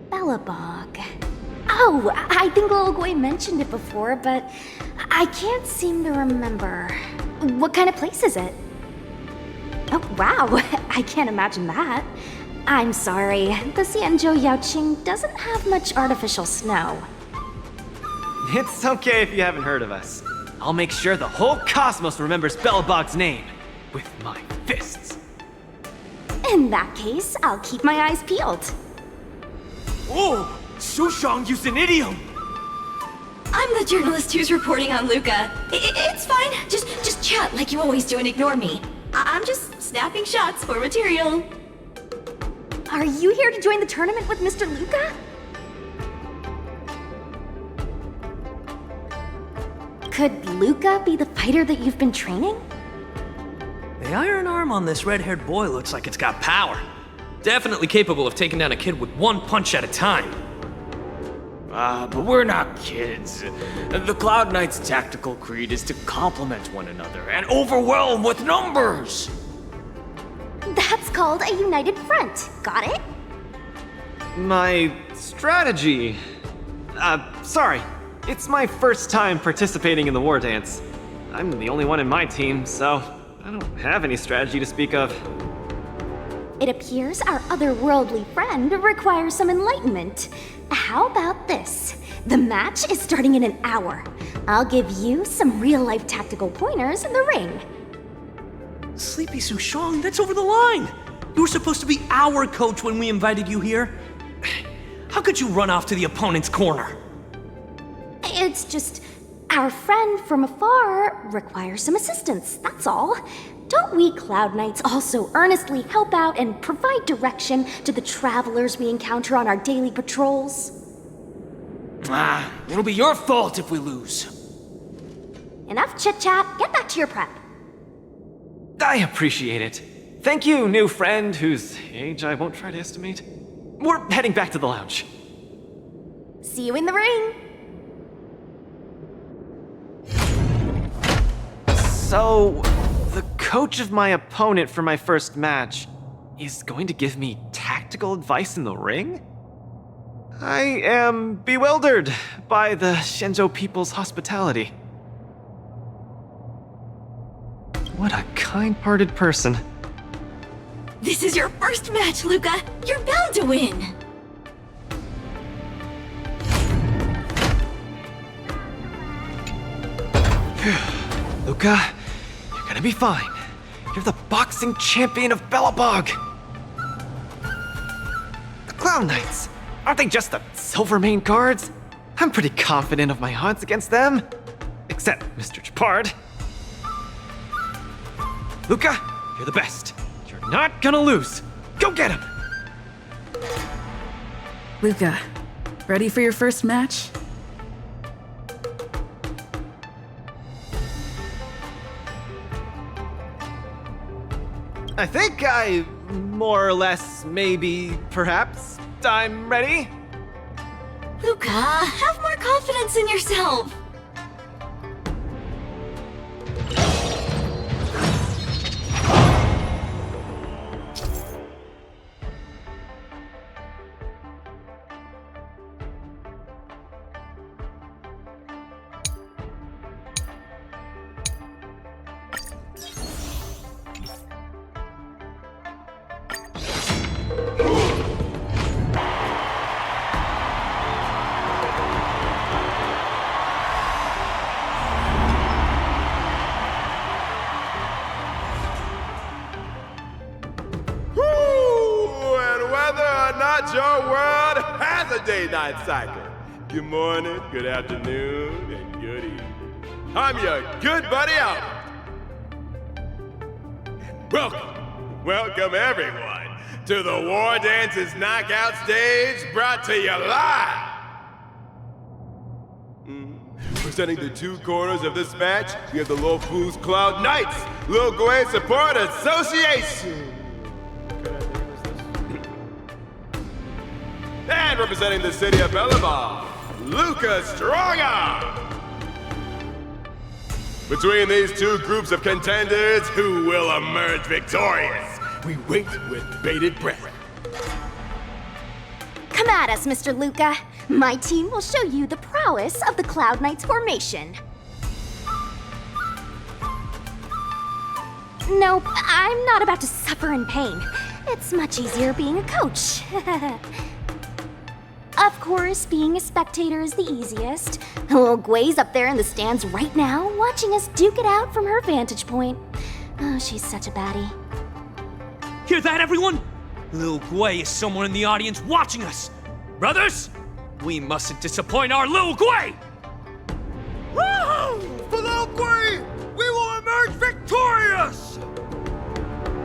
Belobog. Oh, I think Lil Gui mentioned it before, but I can't seem to remember. What kind of place is it? Oh, wow. I can't imagine that. I'm sorry. The Xianzhou Yaoqing doesn't have much artificial snow. It's okay if you haven't heard of us. I'll make sure the whole cosmos remembers Belobog's name with my fists. In that case, I'll keep my eyes peeled. Oh, Sushong used an idiom! I'm the journalist who's reporting on Luca. It's fine. Just chat like you always do and ignore me. I'm just snapping shots for material. Are you here to join the tournament with Mr. Luca? Could Luca be the fighter that you've been training? The iron arm on this red-haired boy looks like it's got power. Definitely capable of taking down a kid with one punch at a time. But we're not kids. The Cloud Knight's tactical creed is to complement one another and overwhelm with numbers! That's called a united front. Got it? My strategy... sorry. It's my first time participating in the war dance. I'm the only one in my team, so I don't have any strategy to speak of. It appears our otherworldly friend requires some enlightenment. How about this? The match is starting in an hour. I'll give you some real-life tactical pointers in the ring. Sleepy Sushong, that's over the line! You were supposed to be our coach when we invited you here. How could you run off to the opponent's corner? It's just, our friend from afar requires some assistance, that's all. Don't we Cloud Knights also earnestly help out and provide direction to the travelers we encounter on our daily patrols? It'll be your fault if we lose. Enough chit-chat, get back to your prep. I appreciate it. Thank you, new friend, whose age I won't try to estimate. We're heading back to the lounge. See you in the ring! So, the coach of my opponent for my first match is going to give me tactical advice in the ring? I am bewildered by the Shenzhou people's hospitality. What a kind-hearted person. This is your first match, Luca. You're bound to win. Luca, you're gonna be fine. You're the boxing champion of Belobog. The Clown Knights, aren't they just the Silvermane guards? I'm pretty confident of my odds against them. Except Mr. Chapard. Luca, you're the best. You're not gonna lose. Go get him! Luca, ready for your first match? I think more or less, maybe, perhaps, I'm ready. Luca, have more confidence in yourself. not your world has a day-night cycle. Good morning, good afternoon, and good evening. I'm your good buddy Albert. And welcome everyone to the War Dances Knockout Stage, brought to you live. Presenting the two corners of this match, we have the Lofus Cloud Knights, Lil Gwei Support Association. And representing the city of Bellabong, Luca Strongarm. Between these two groups of contenders, who will emerge victorious? We wait with bated breath. Come at us, Mr. Luca. My team will show you the prowess of the Cloud Knights formation. Nope, I'm not about to suffer in pain. It's much easier being a coach. Of course, being a spectator is the easiest. Little Gwei's up there in the stands right now, watching us duke it out from her vantage point. Oh, she's such a baddie. Hear that, everyone? Lil Gwei is someone in the audience watching us. Brothers, we mustn't disappoint our Lil Gwei! Woohoo! For Lil Gwei, we will emerge victorious!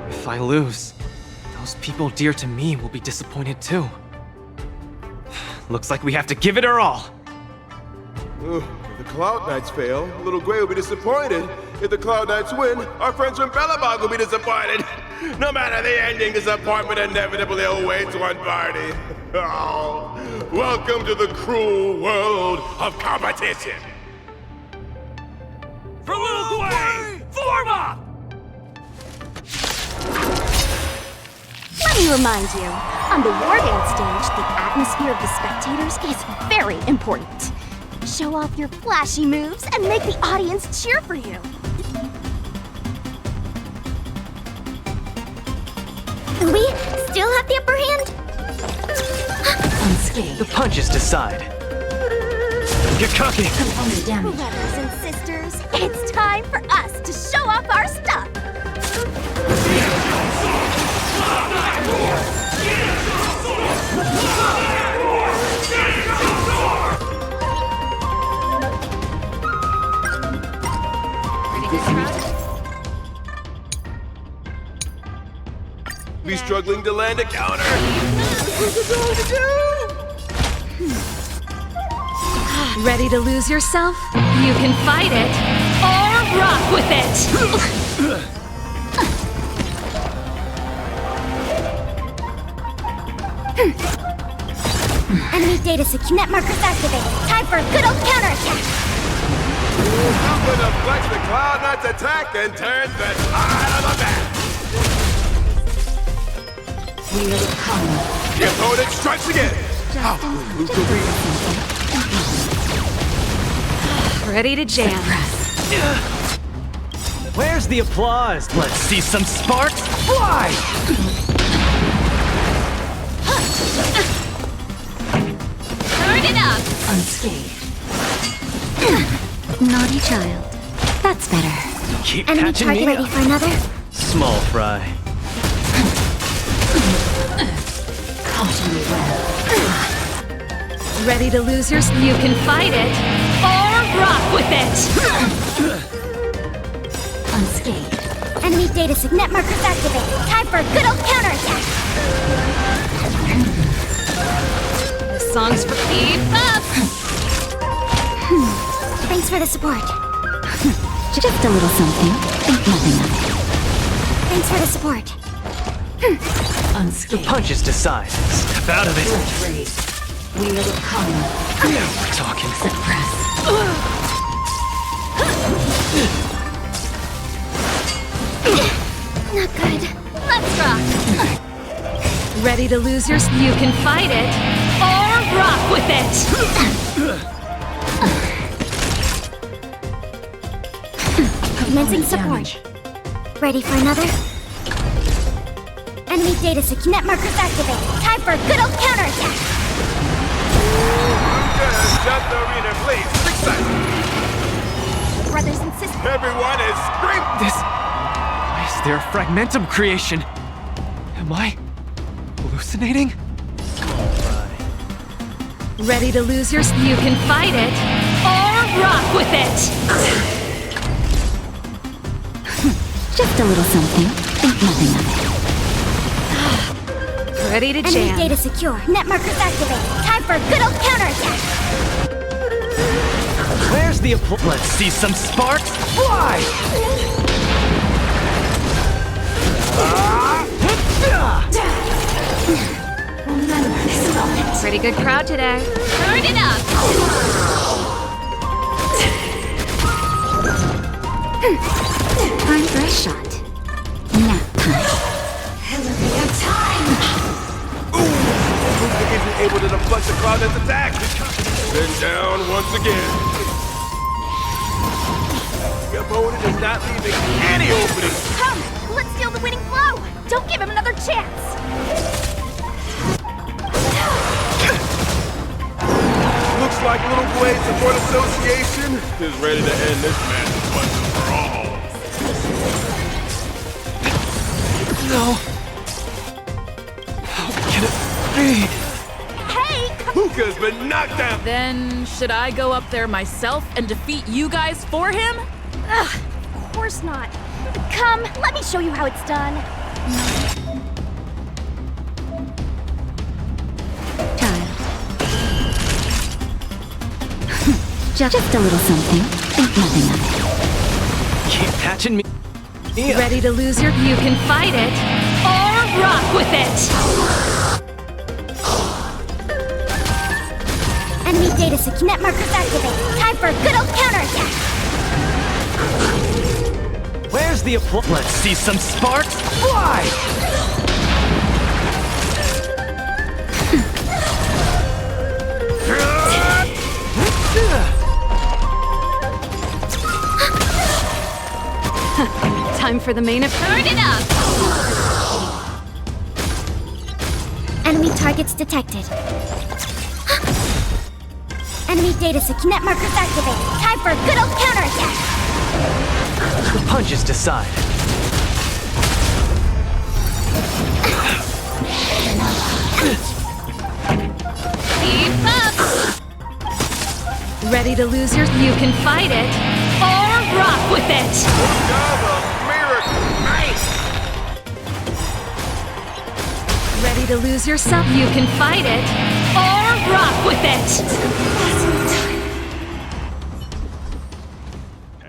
If I lose, those people dear to me will be disappointed too. Looks like we have to give it our all. If the Cloud Knights fail, Little Gwei will be disappointed. If the Cloud Knights win, our friends from Bellabog will be disappointed. No matter the ending, disappointment inevitably awaits one party. Oh, welcome to the cruel world of competition. For Little Gwei, form up! Let me remind you, on the War Dance stage, the atmosphere of the spectators is very important. Show off your flashy moves and make the audience cheer for you. We still have the upper hand? Unscathed. The punches decide. Get cocky. Brothers and sisters, it's time for us to show off our stuff. Be struggling to land a counter. Ready to lose yourself? You can fight it, or rock with it! Enemy data net markers activated. Time for a good old counterattack. Luca deflects the Cloud Knights attack and turns the tide of the match. The opponent strikes again. How will Luca Ready to jam. Where's the applause? Let's see some sparks fly! Turn it up! Unscathed. Naughty child. That's better. Keep Enemy catching target me ready up. for another? Small fry. Caution me well. Ready to lose yourself? You can fight it, or rock with it! Unscathed. Enemy data net markers activated. Time for a good old counterattack. This song's for keep up! Thanks for the support. Just a little something. Think nothing of it. Thanks for the support. The punches decide. Step out of it. We will come. Now we're talking. Suppress. Not good. Let's rock! Ready to lose yourself? You can fight it, or rock with it! Commencing support. Ready for another? Enemy data net markers activated. Time for a good old counterattack. Luca has shut the arena, please. Quick sight. Brothers and sisters. Everyone is screaming. Why is there a fragmentum creation? Am I hallucinating? Ready to lose your... You can fight it, or rock with it! Just a little something. Think nothing of it. Ready to Enemy jam. data secure. Net markers activated. Time for a good old counterattack. Where's the apple? Let's see some sparks fly! Pretty good crowd today. Turn it up! Time for a shot. Nap time. Elevator time! Luca isn't able to deflect the Cloudnet's attack. Then down once again. The opponent is not leaving any opening. Come, let's steal the winning blow. Don't give him another chance. Looks like Little Blade Support Association is ready to end this match once and for all. No. How can it be? Hey! Luca's been knocked down! Then, should I go up there myself and defeat you guys for him? Ugh, of course not. Come, let me show you how it's done. Just a little something. Think nothing of it. Keep catching me. Yeah. Ready to lose your... You can fight it, or rock with it! Enemy data secure. Net markers activated. Time for a good old counterattack. Where's the apple? Let's see some sparks fly! Time for the main event. Turn it up! Enemy targets detected. Enemy data secure. Net markers activated. Time for a good old counterattack. The punches decide. Keep up! Ready to lose your... You can fight it, or rock with it! Ready to lose yourself? You can fight it, or rock with it!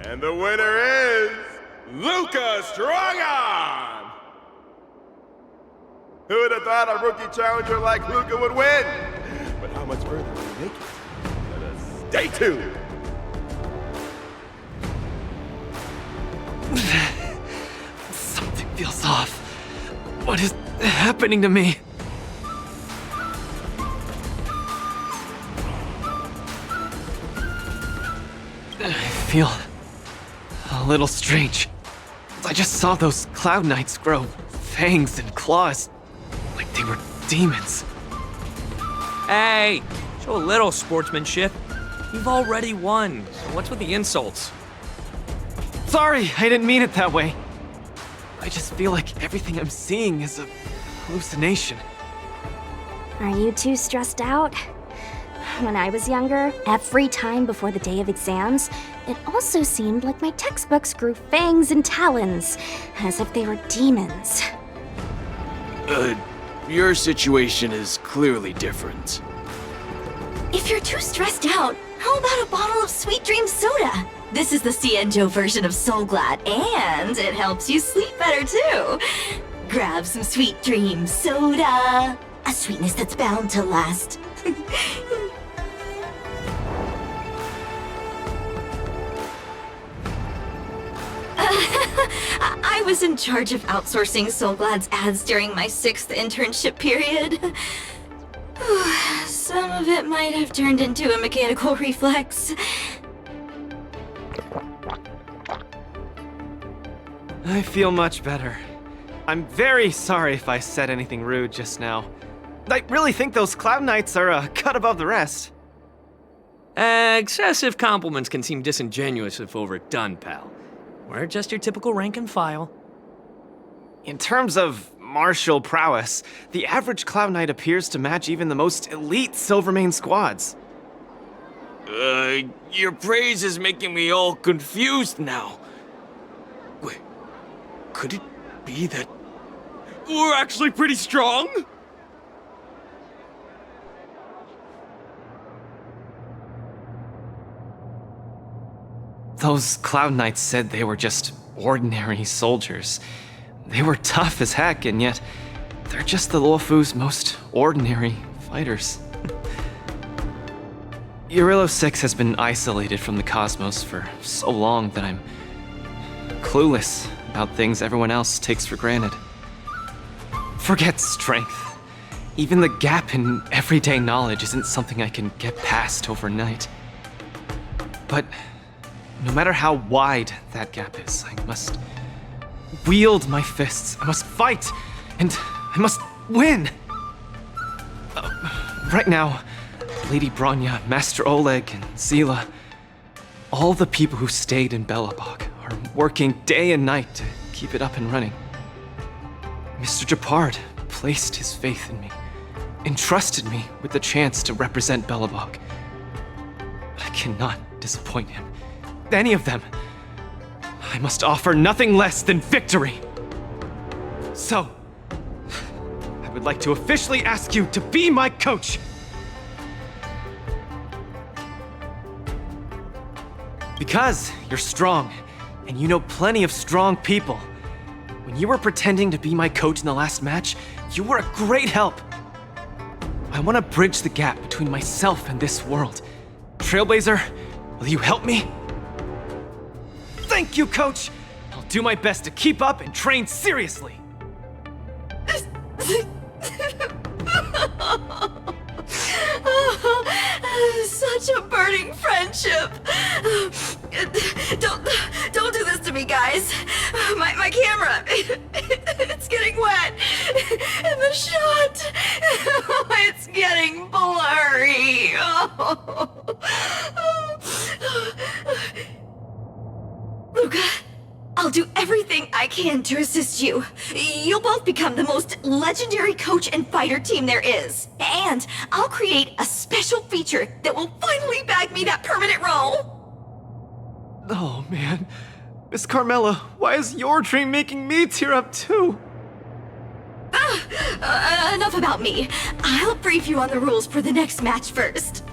And the winner is Luca Strongarm! Who would have thought a rookie challenger like Luca would win? But how much further will he make it? Let us stay tuned! Something feels off. What is happening to me? I feel a little strange. I just saw those Cloud Knights grow fangs and claws, like they were demons. Hey, show a little sportsmanship. You've already won. What's with the insults? Sorry, I didn't mean it that way. I just feel like everything I'm seeing is a hallucination. Are you too stressed out? When I was younger, every time before the day of exams, it also seemed like my textbooks grew fangs and talons, as if they were demons. Your situation is clearly different. If you're too stressed out, how about a bottle of Sweet Dream Soda? This is the Cienjo version of Soul Glad, and it helps you sleep better too. Grab some Sweet Dream Soda, a sweetness that's bound to last. I was in charge of outsourcing Soul Glad's ads during my 6th internship period. Some of it might have turned into a mechanical reflex. I feel much better. I'm very sorry if I said anything rude just now. I really think those Cloud Knights are a cut above the rest. Excessive compliments can seem disingenuous if overdone, pal. We're just your typical rank and file. In terms of martial prowess, the average Cloud Knight appears to match even the most elite Silvermane squads. Your praise is making me all confused now. Wait, could it be that we're actually pretty strong? Those Cloud Knights said they were just ordinary soldiers. They were tough as heck, and yet they're just the Luofu's most ordinary fighters. Urillo 6 has been isolated from the cosmos for so long that I'm clueless about things everyone else takes for granted. Forget strength. Even the gap in everyday knowledge isn't something I can get past overnight. But no matter how wide that gap is, I must wield my fists. I must fight, and I must win. Right now, Lady Bronya, Master Oleg, and Zila, all the people who stayed in Belobog are working day and night to keep it up and running. Mr. Japard placed his faith in me, entrusted me with the chance to represent Belobog. I cannot disappoint him. Any of them. I must offer nothing less than victory. So, I would like to officially ask you to be my coach. Because you're strong, and you know plenty of strong people. When you were pretending to be my coach in the last match, you were a great help. I want to bridge the gap between myself and this world. Trailblazer, will you help me? Thank you, Coach! I'll do my best to keep up and train seriously. Such a burning friendship. Don't do this to me, guys. My camera, it's getting wet. And the shot, it's getting blurry. Luca, I'll do everything I can to assist you. You'll both become the most legendary coach and fighter team there is. And I'll create a special feature that will finally bag me that permanent role. Oh, man. Miss Carmela, why is your dream making me tear up too? Enough about me. I'll brief you on the rules for the next match first.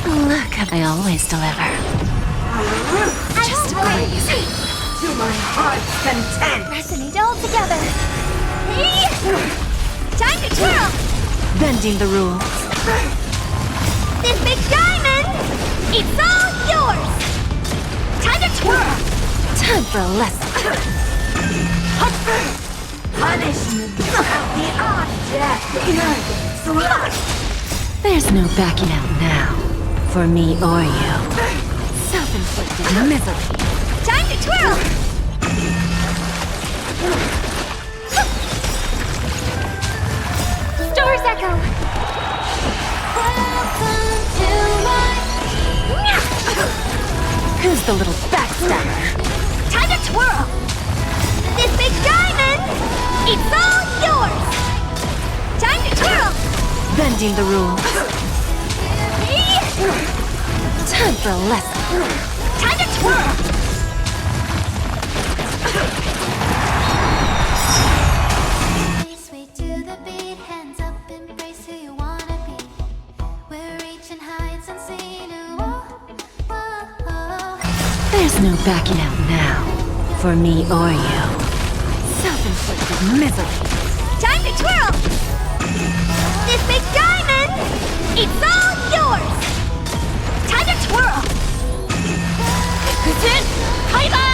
Look, I always deliver. Just please. To my heart's content! Resonate all together. Hey! Time to twirl! Bending the rules. This big diamond! It's all yours! Time to twirl! Time for a lesson. Punishment of the object! There's no backing out now. For me or you. Self-inflicted misery. Time to twirl! Stars echo! Who's the little backstabber? Time to twirl! This big diamond! It's all yours! Time to twirl! Bending the rules. Time for a lesson. Time to twirl! There's no backing out now. For me or you. Self-inflicted misery. Time to twirl! This big diamond! It's all yours! Time to twirl! Kuzen, Kaiba!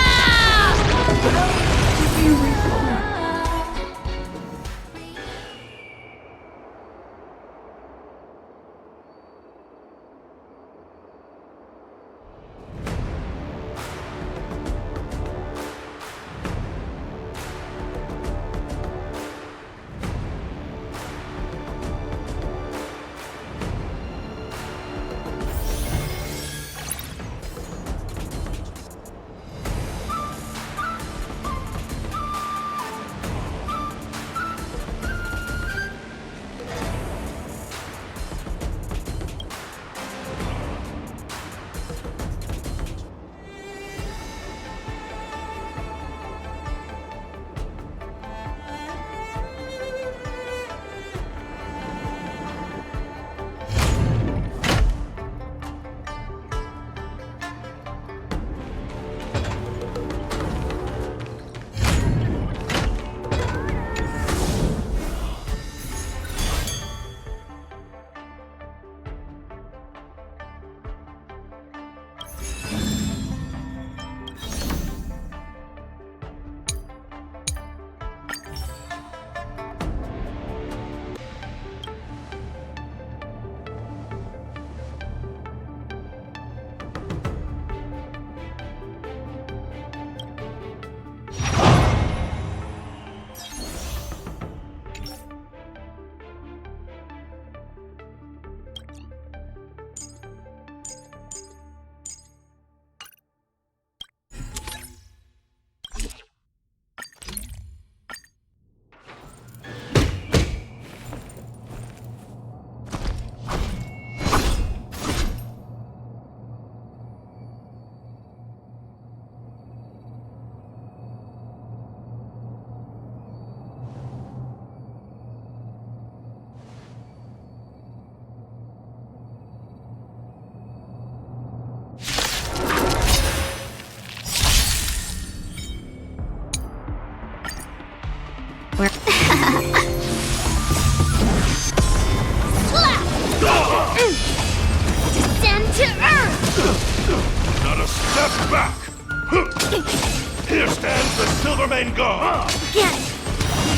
Silvermane go! Again!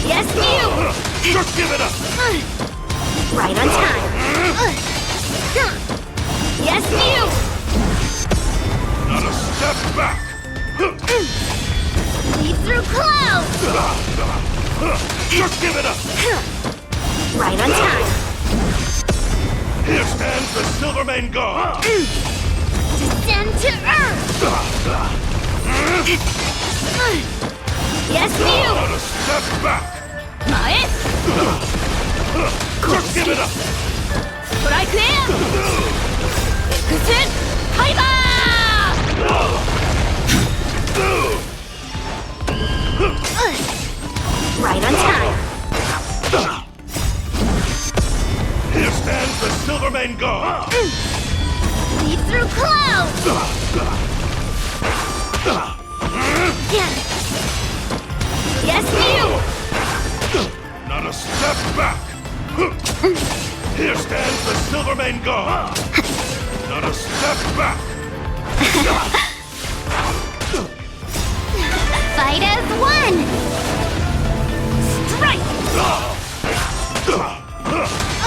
Yes, you! Just give it up! Right on time! Yes, you! Not a step back! Lead through clouds! Just give it up! Right on time! Here stands the Silvermane go! Descend to Earth! Yes, you! Not a step back! Just give it up! Strike in! Exit! Right on time! Here stands the Silvermane go! Lead through clouds! Yes, you! Not a step back! Here stands the Silvermane go! Not a step back! Fight as one! Strike!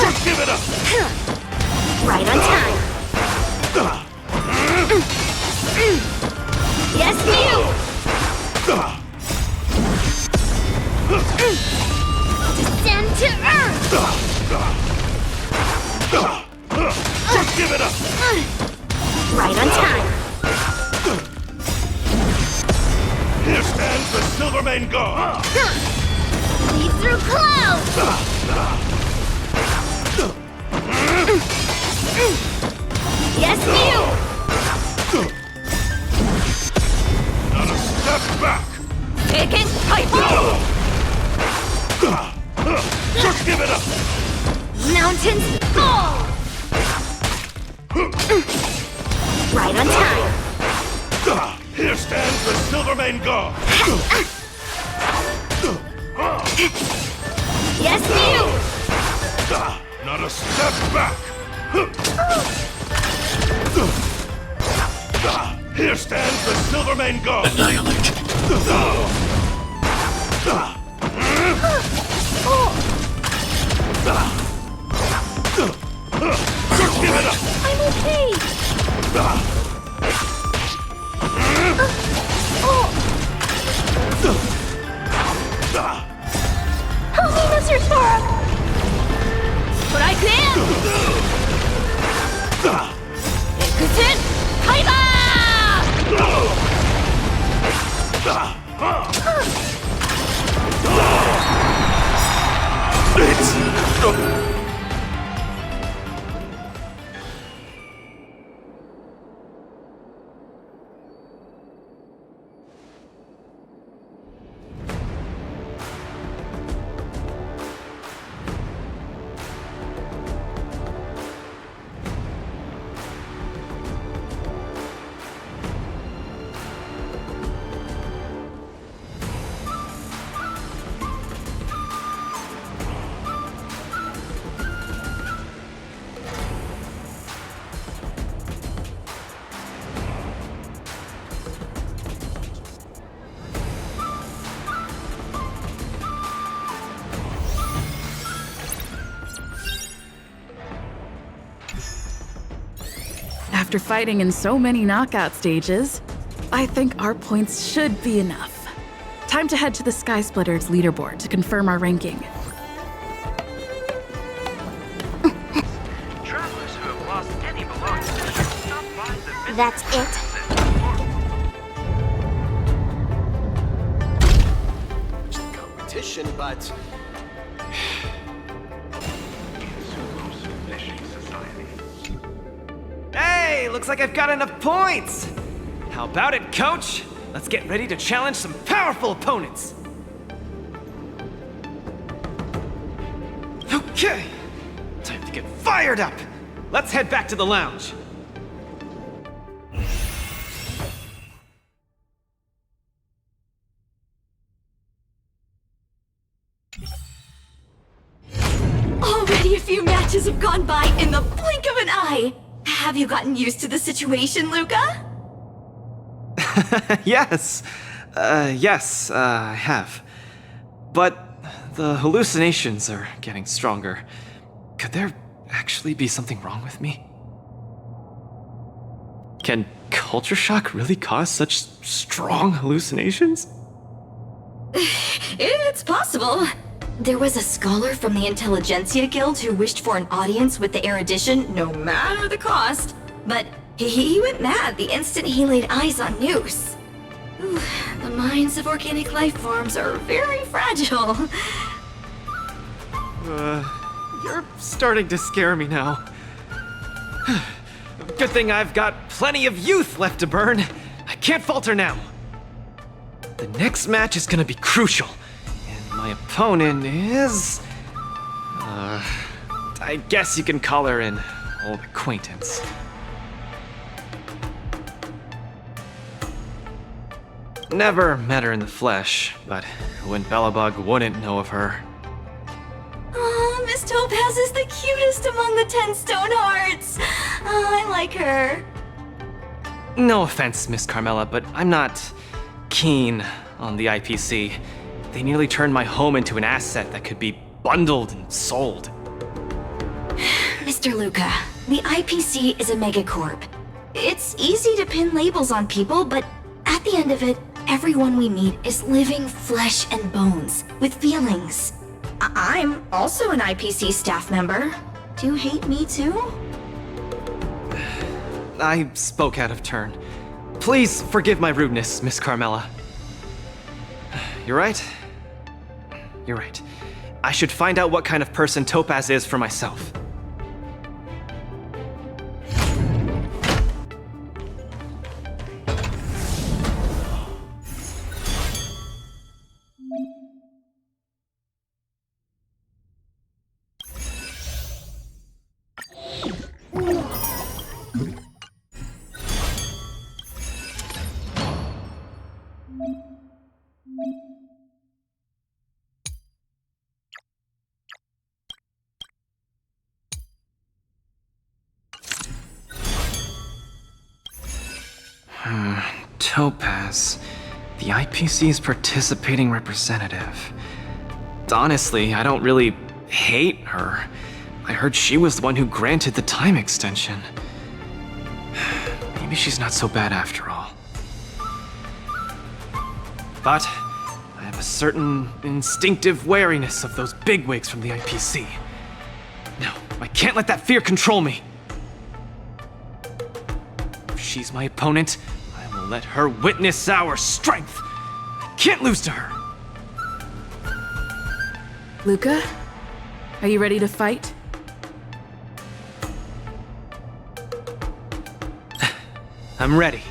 Just give it up! Right on time! Yes, you! Descend to Earth! Just give it up! Right on time! Here stands the Silvermane go! Lead through clouds! Yes, you! Not a step back! Taking Piper! Just give it up! Mountains fall! Right on time! Here stands the Silvermane go! Yes, you! Not a step back! Here stands the Silvermane go! Annihilate. Just give it up! I'm okay! Help me, Mr. Storm! Strike in! Exit! Hyper! After fighting in so many knockout stages, I think our points should be enough. Time to head to the Sky Splitters leaderboard to confirm our ranking. Travelers who have lost any belongings should stop by the visitor That's it? Competition, but... Hey, looks like I've got enough points! How about it, Coach? Let's get ready to challenge some powerful opponents! Okay, time to get fired up! Let's head back to the lounge. Already a few matches have gone by in the blink of an eye. Have you gotten used to the situation, Luca? Yes. Yes, I have. But the hallucinations are getting stronger. Could there actually be something wrong with me? Can culture shock really cause such strong hallucinations? It's possible. There was a scholar from the Intelligentsia Guild who wished for an audience with the erudition, no matter the cost. But he went mad the instant he laid eyes on Noose. Ooh, the minds of organic life forms are very fragile. You're starting to scare me now. Good thing I've got plenty of youth left to burn. I can't falter now. The next match is gonna be crucial. And my opponent is... I guess you can call her an old acquaintance. Never met her in the flesh, but when Belobog wouldn't know of her. Oh, Miss Topaz is the cutest among the 10 stone hearts. Oh, I like her. No offense, Miss Carmela, but I'm not keen on the IPC. They nearly turned my home into an asset that could be bundled and sold. Mr. Luca, the IPC is a megacorp. It's easy to pin labels on people, but at the end of it, everyone we meet is living flesh and bones, with feelings. I'm also an IPC staff member. Do you hate me too? I spoke out of turn. Please forgive my rudeness, Miss Carmela. You're right. You're right. I should find out what kind of person Topaz is for myself. Topaz, the IPC's participating representative. Honestly, I don't really hate her. I heard she was the one who granted the time extension. Maybe she's not so bad after all. But I have a certain instinctive wariness of those bigwigs from the IPC. No, I can't let that fear control me. If she's my opponent, I will let her witness our strength. I can't lose to her. Luca, are you ready to fight? I'm ready.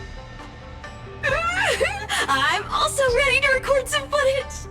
I'm also ready to record some footage.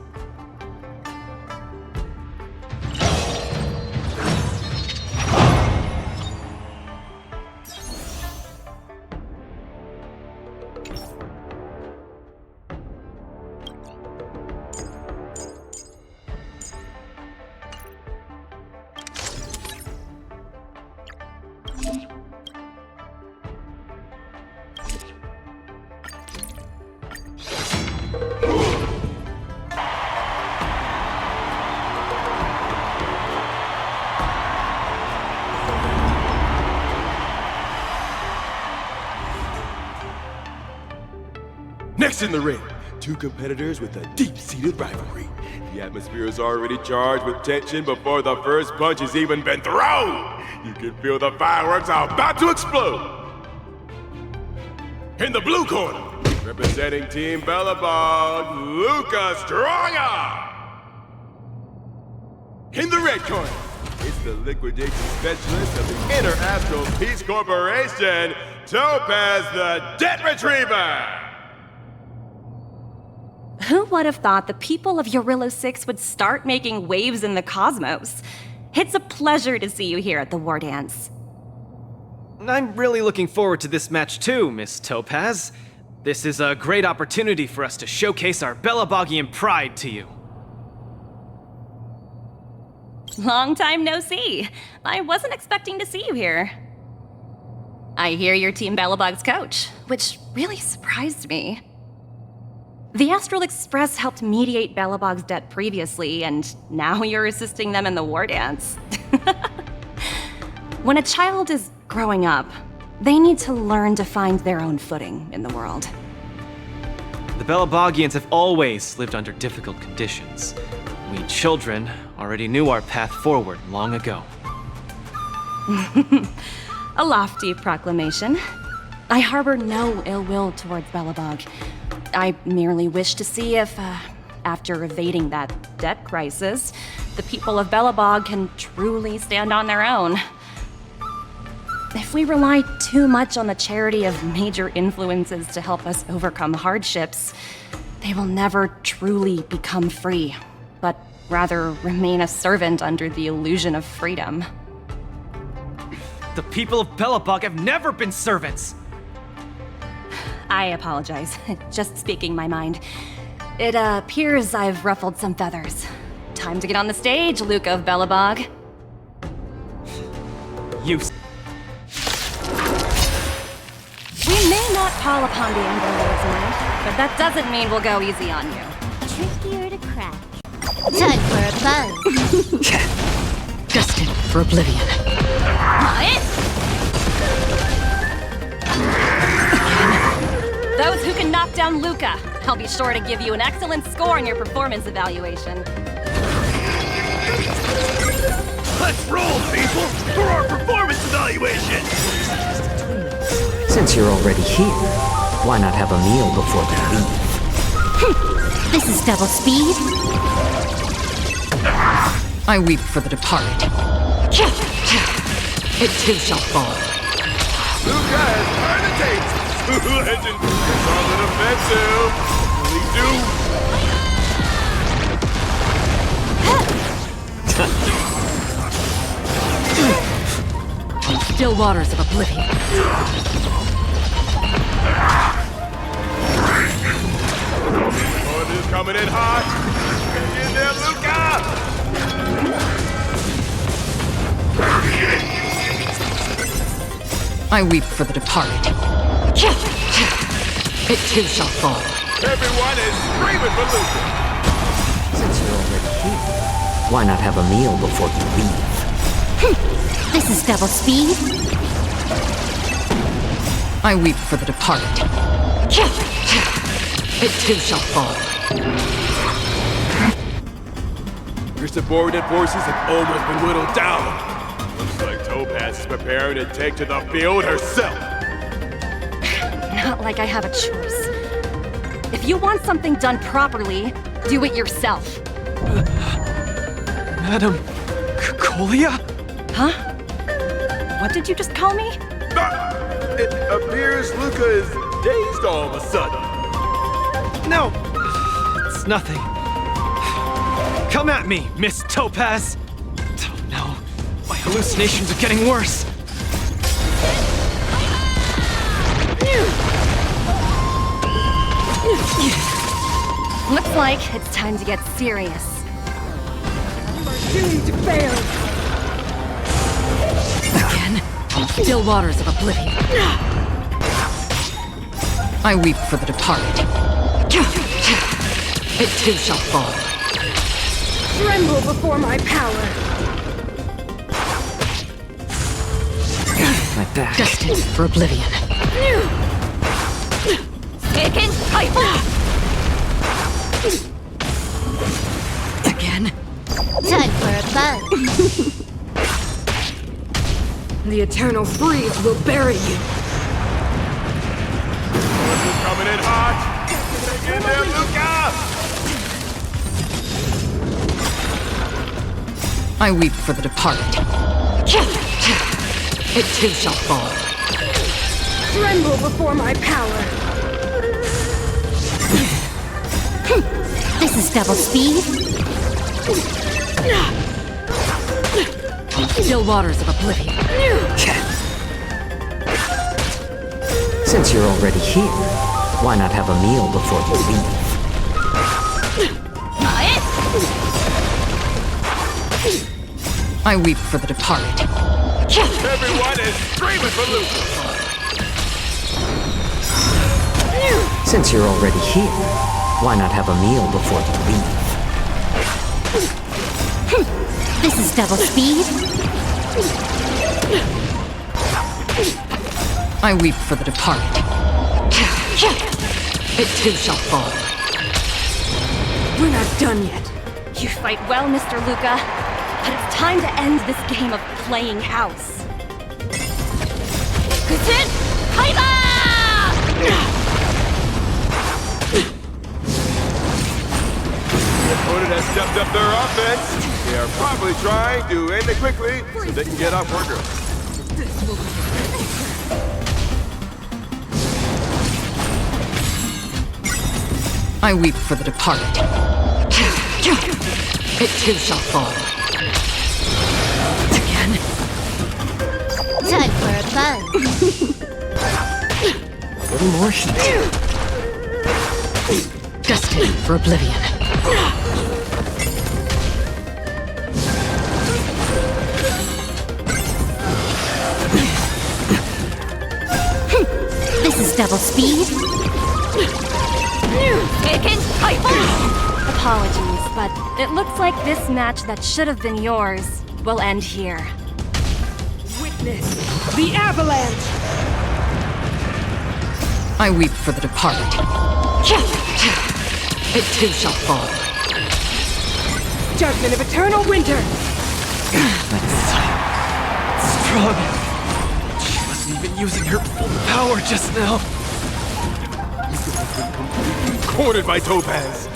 Next in the ring, two competitors with a deep-seated rivalry. The atmosphere is already charged with tension before the first punch has even been thrown. You can feel the fireworks are about to explode. In the blue corner, representing Team Belobog, Luca Stronger. In the red corner, it's the liquidation specialist of the Inner Astral Peace Corporation, Topaz the Debt Retriever. Who would have thought the people of Eurillo 6 would start making waves in the cosmos? It's a pleasure to see you here at the War Dance. I'm really looking forward to this match too, Miss Topaz. This is a great opportunity for us to showcase our Belobogian pride to you. Long time no see. I wasn't expecting to see you here. I hear you're Team Belobog's coach, which really surprised me. The Astral Express helped mediate Belobog's debt previously, and now you're assisting them in the war dance. When a child is growing up, they need to learn to find their own footing in the world. The Belabogians have always lived under difficult conditions. We children already knew our path forward long ago. A lofty proclamation. I harbor no ill will towards Belobog. I merely wish to see if, after evading that debt crisis, the people of Belobog can truly stand on their own. If we rely too much on the charity of major influences to help us overcome hardships, they will never truly become free, but rather remain a servant under the illusion of freedom. The people of Belobog have never been servants! I apologize. Just speaking my mind. It appears I've ruffled some feathers. Time to get on the stage, Luca of Belobog. You... We may not call upon the Ember tonight, but that doesn't mean we'll go easy on you. Trickier to crack. Time for a buzz. Destined for oblivion. Those who can knock down Luca, I'll be sure to give you an excellent score in your performance evaluation. Let's roll, people, for our performance evaluation! Since you're already here, why not have a meal before we leave? This is double speed. I weep for the departed. It too shall fall. Luca has turned the taste! Legend! It's all an offensive! On still waters of oblivion. Oh, this is coming in hot! Get in there, Luca! I weep for the departed. It too shall fall. Everyone is screaming for Luca! Since you're already here, why not have a meal before you leave? This is double speed. I weep for the departed. It too shall fall. Your subordinate forces have almost been whittled down. Looks like Topaz is preparing to take to the field herself. Not like I have a choice. If you want something done properly, do it yourself. Madam Colia? Huh? What did you just call me? It appears Luca is dazed all of a sudden. No! It's nothing. Come at me, Miss Topaz! Oh no, my hallucinations are getting worse. Looks like it's time to get serious. Doomed to fail! Again, on still waters of oblivion. I weep for the departed. It too shall fall. Tremble before my power! My back. Destined for oblivion. Taken Again? Time for a buzz. The eternal freeze will bury you. Coming in hot! Get in there, Luca! I weep for the departed. It too shall fall. Tremble before my power. This is double speed. Still waters of oblivion. Since you're already here, why not have a meal before you leave? I weep for the departed. Everyone is screaming for Luca! Since you're already here, Why not have a meal before you leave? This is double speed. I weep for the departed. It too shall fall. We're not done yet. You fight well, Mr. Luca, but it's time to end this game of playing house. Kusin, Haiba! The opponent has stepped up their offense. They are probably trying to end it quickly so they can get off quicker. I weep for the departed. It too shall fall. Again. Time for a fun. A little more heat. Destined for oblivion. This is double speed. Apologies, but it looks like this match that should have been yours will end here. Witness the avalanche! I weep for the departed. It too shall fall. Judgment of eternal winter! Strong. She wasn't even using her full power just now. Cornered by Topaz.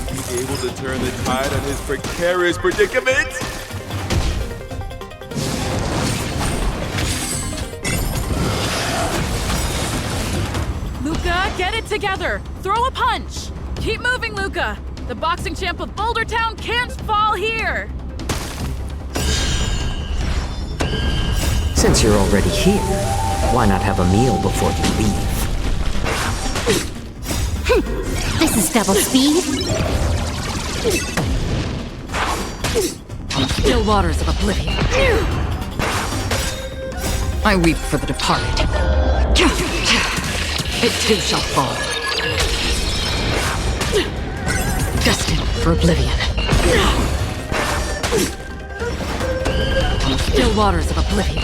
He's able to turn the tide on his precarious predicament. Luca, get it together! Throw a punch! Keep moving, Luca! The boxing champ of Boulder Town can't fall here! Since you're already here, why not have a meal before you leave? This is double speed. Still waters of oblivion. I weep for the departed. It too shall fall. Destined for oblivion. Still waters of oblivion.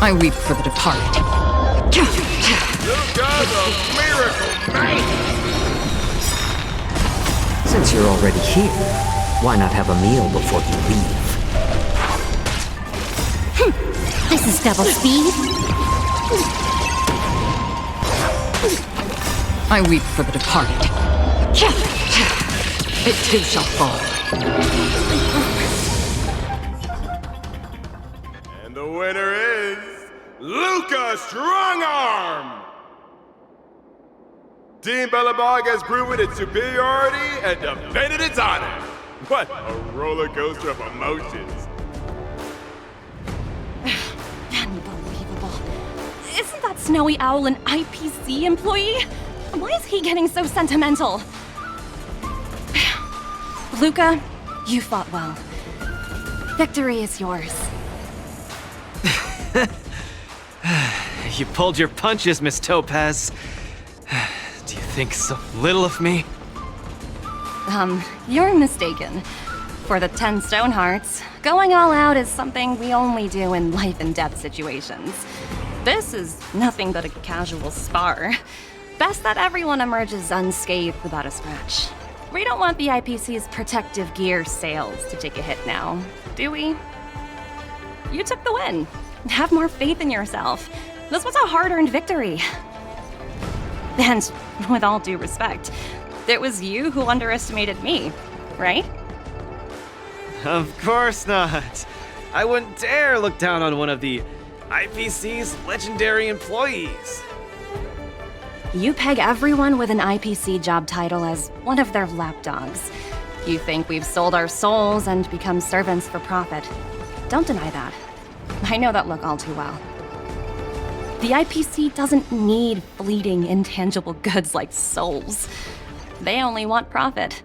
I weep for the departed. Luca's a miracle man! Since you're already here, why not have a meal before you leave? This is double speed. I weep for the departed. It too shall fall. And the winner is Luca Strongarm! Team Belobog has proven its superiority and defended its honor. What a roller coaster of emotions. Unbelievable. Isn't that Snowy Owl an IPC employee? Why is he getting so sentimental? Luca, you fought well. Victory is yours. You pulled your punches, Miss Topaz. Do you think so little of me? You're mistaken. For the 10 Stone Hearts, going all out is something we only do in life-and-death situations. This is nothing but a casual spar. Best that everyone emerges unscathed without a scratch. We don't want the IPC's protective gear sales to take a hit now, do we? You took the win. Have more faith in yourself. This was a hard-earned victory. And, with all due respect, it was you who underestimated me, right? Of course not. I wouldn't dare look down on one of the IPC's legendary employees. You peg everyone with an IPC job title as one of their lapdogs. You think we've sold our souls and become servants for profit. Don't deny that. I know that look all too well. The IPC doesn't need fleeting, intangible goods like souls. They only want profit.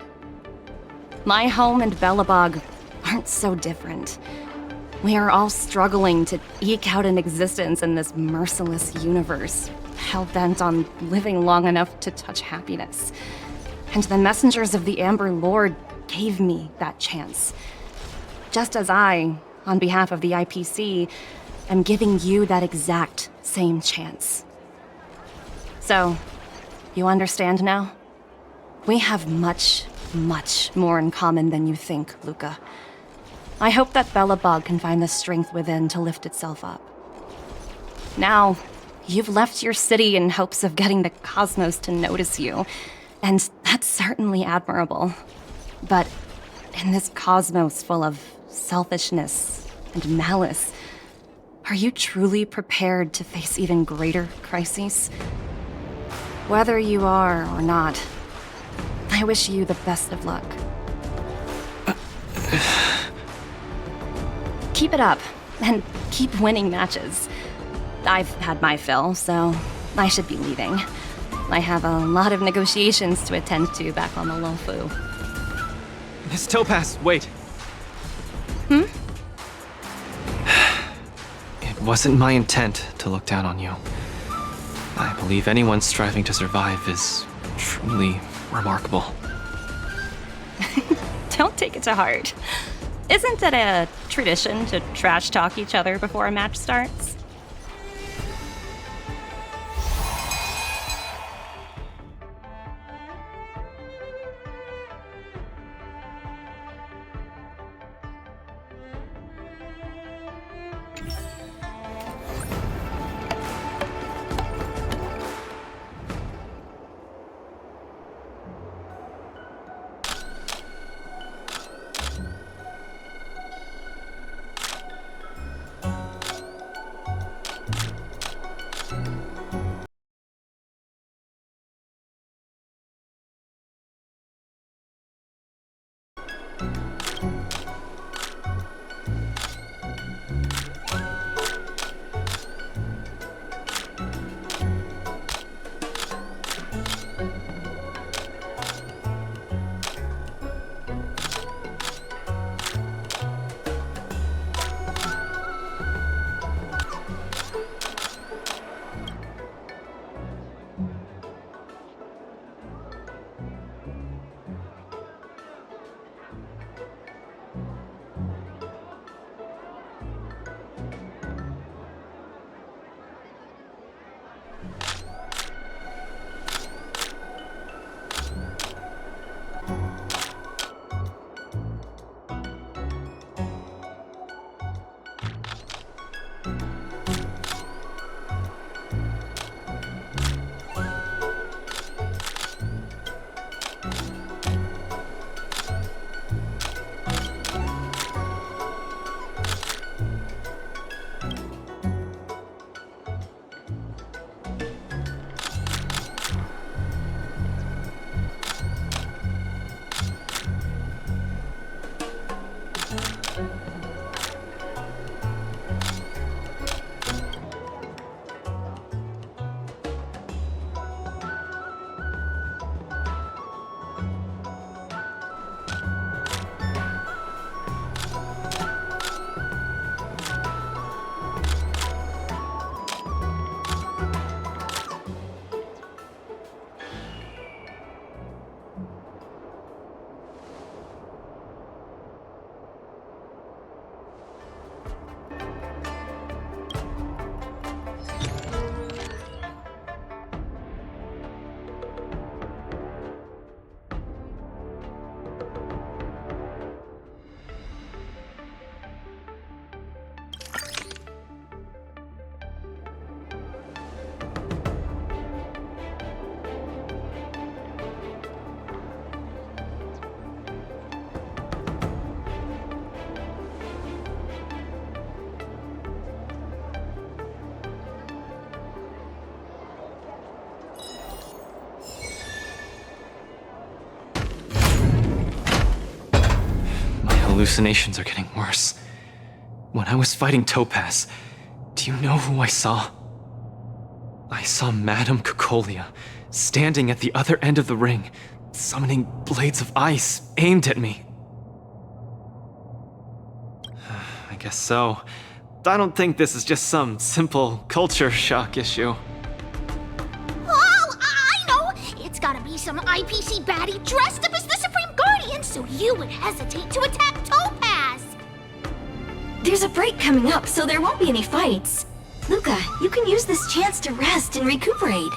My home and Belobog aren't so different. We are all struggling to eke out an existence in this merciless universe, hell-bent on living long enough to touch happiness. And the messengers of the Amber Lord gave me that chance. Just as I, on behalf of the IPC, am giving you that exact same chance. So, you understand now? We have much, much more in common than you think, Luca. I hope that Belobog can find the strength within to lift itself up. Now, you've left your city in hopes of getting the cosmos to notice you, and that's certainly admirable. But in this cosmos full of selfishness and malice, are you truly prepared to face even greater crises? Whether you are or not, I wish you the best of luck. Keep it up, and keep winning matches. I've had my fill, so I should be leaving. I have a lot of negotiations to attend to back on the Lofu. Miss Topaz, wait. Hmm? It wasn't my intent to look down on you. I believe anyone striving to survive is truly remarkable. Don't take it to heart. Isn't it a tradition to trash talk each other before a match starts? Hallucinations are getting worse. When I was fighting Topaz, do you know who I saw? I saw Madame Cocolia standing at the other end of the ring, summoning blades of ice aimed at me. I guess so. I don't think this is just some simple culture shock issue. Oh, I know! It's gotta be some IPC baddie dressed up as the Supreme Guardian so you would hesitate to attack Topaz! There's a break coming up, so there won't be any fights. Luca, you can use this chance to rest and recuperate.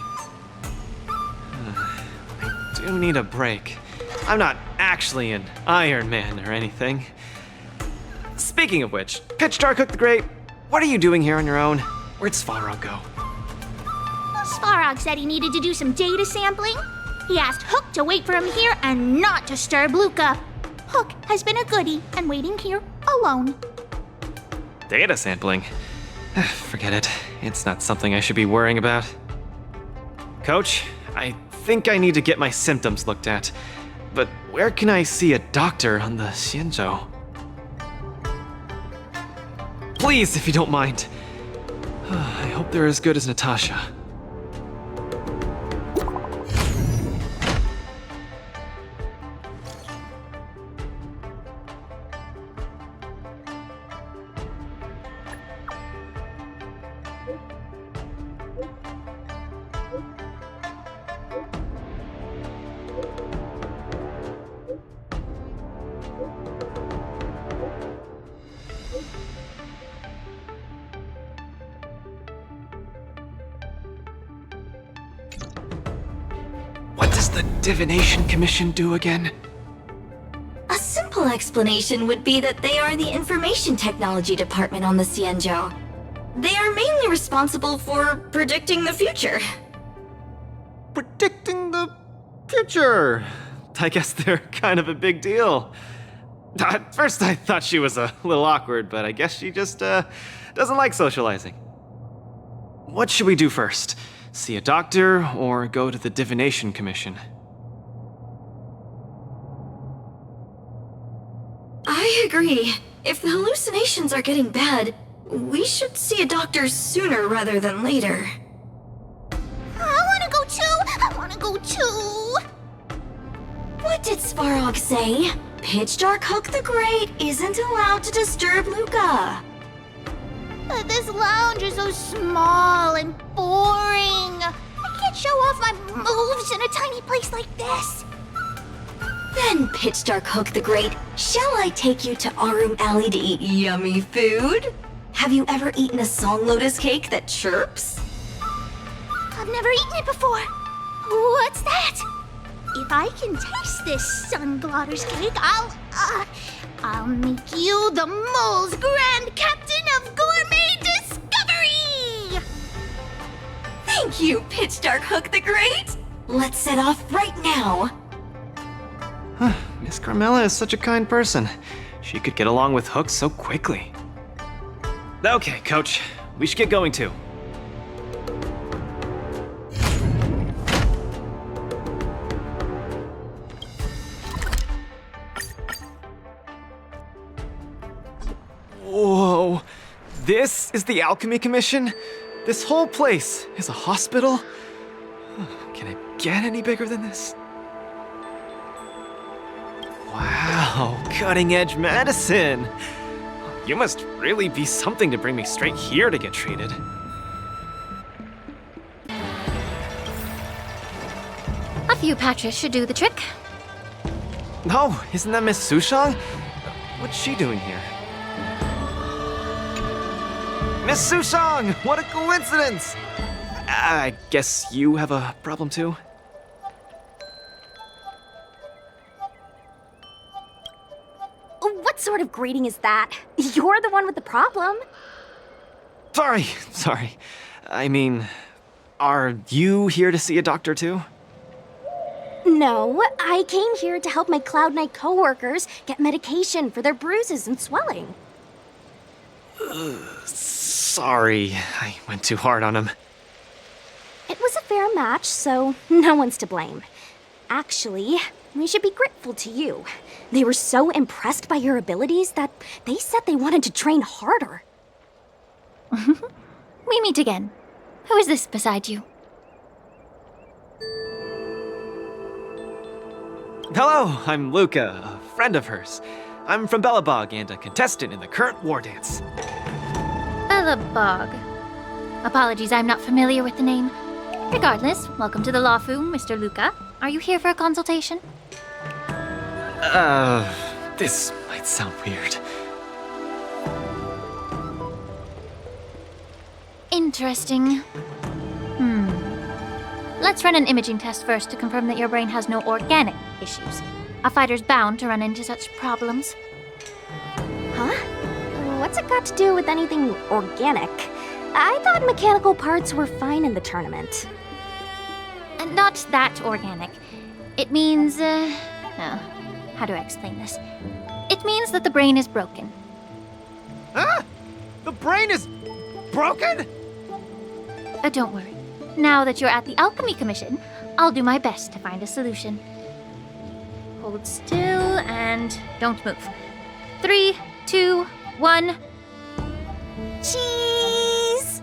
I do need a break. I'm not actually an Iron Man or anything. Speaking of which, Pitch Dark Hook the Great, what are you doing here on your own? Where'd Svarog go? Svarog said he needed to do some data sampling. He asked Hook to wait for him here and not disturb Luca. Hook has been a goodie and waiting here alone. Data sampling? Forget it. It's not something I should be worrying about. Coach, I think I need to get my symptoms looked at. But where can I see a doctor on the Xianzhou? Please, if you don't mind. I hope they're as good as Natasha. What does the Divination Commission do again? A simple explanation would be that they are the Information Technology Department on the Xianzhou. They are mainly responsible for predicting the future. Predicting the future? I guess they're kind of a big deal. At first I thought she was a little awkward, but I guess she just doesn't like socializing. What should we do first? See a doctor or go to the Divination Commission? I agree. If the hallucinations are getting bad, we should see a doctor sooner rather than later. I wanna go too! What did Svarog say? Pitch Dark Hook the Great isn't allowed to disturb Luca. This lounge is so small and boring. I can't show off my moves in a tiny place like this. Then, Pitch Dark Hook the Great, shall I take you to Arum Alley to eat yummy food? Have you ever eaten a song lotus cake that chirps? I've never eaten it before. What's that? If I can taste this Sunglotter's cake, I'll make you the mole's grand captain of gourmet discovery! Thank you, Pitch Dark Hook the Great! Let's set off right now. Miss Carmela is such a kind person. She could get along with Hook so quickly. Okay, Coach. We should get going too. Whoa. This is the Alchemy Commission? This whole place is a hospital? Can it get any bigger than this? Wow, cutting-edge medicine! You must really be something to bring me straight here to get treated. A few patches should do the trick. No, isn't that Miss Sushang? What's she doing here? Miss Sushang! What a coincidence! I guess you have a problem too? What sort of greeting is that? You're the one with the problem. Sorry. I mean, are you here to see a doctor too? No, I came here to help my Cloud Knight coworkers get medication for their bruises and swelling. Sorry, I went too hard on him. It was a fair match, so no one's to blame. Actually, we should be grateful to you. They were so impressed by your abilities that they said they wanted to train harder. We meet again. Who is this beside you? Hello, I'm Luca, a friend of hers. I'm from Belobog and a contestant in the current war dance. Belobog. Apologies, I'm not familiar with the name. Regardless, welcome to the Lawfu, Mr. Luca. Are you here for a consultation? This might sound weird. Interesting. Let's run an imaging test first to confirm that your brain has no organic issues. A fighter's bound to run into such problems. Huh? What's it got to do with anything organic? I thought mechanical parts were fine in the tournament. Not that organic. It means, how do I explain this? It means that the brain is broken. Ah! The brain is broken? Don't worry. Now that you're at the Alchemy Commission, I'll do my best to find a solution. Hold still and don't move. 3, 2, 1. Cheese!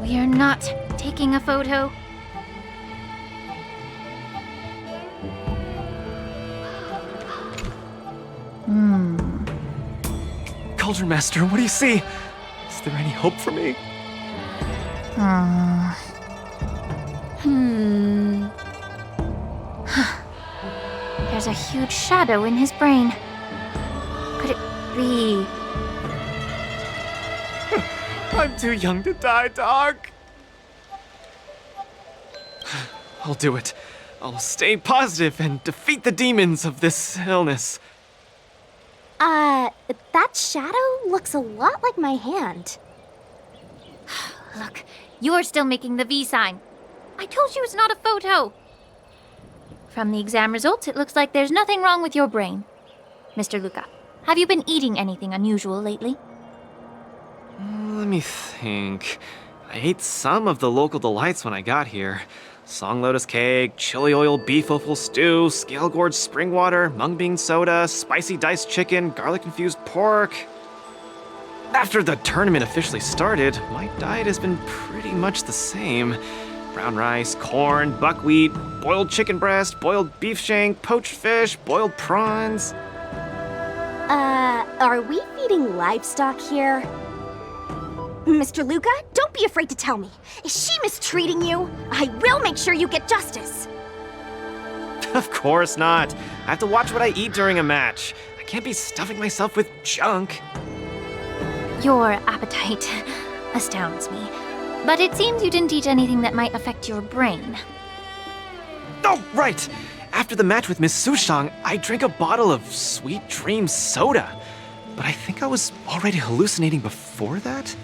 We are not taking a photo. Cauldron Master, what do you see? Is there any hope for me? There's a huge shadow in his brain. Could it be? I'm too young to die, Doc. I'll do it. I'll stay positive and defeat the demons of this illness. That shadow looks a lot like my hand. Look, you're still making the V sign. I told you it's not a photo. From the exam results, it looks like there's nothing wrong with your brain. Mr. Luca, have you been eating anything unusual lately? Let me think. I ate some of the local delights when I got here. Song lotus cake, chili oil beef offal stew, scale gorge spring water, mung bean soda, spicy diced chicken, garlic infused pork. After the tournament officially started, my diet has been pretty much the same. Brown rice, corn, buckwheat, boiled chicken breast, boiled beef shank, poached fish, boiled prawns. Are we feeding livestock here? Mr. Luca, don't be afraid to tell me. Is she mistreating you? I will make sure you get justice. Of course not. I have to watch what I eat during a match. I can't be stuffing myself with junk. Your appetite astounds me. But it seems you didn't eat anything that might affect your brain. Oh, right! After the match with Miss Sushang, I drank a bottle of Sweet Dream soda. But I think I was already hallucinating before that?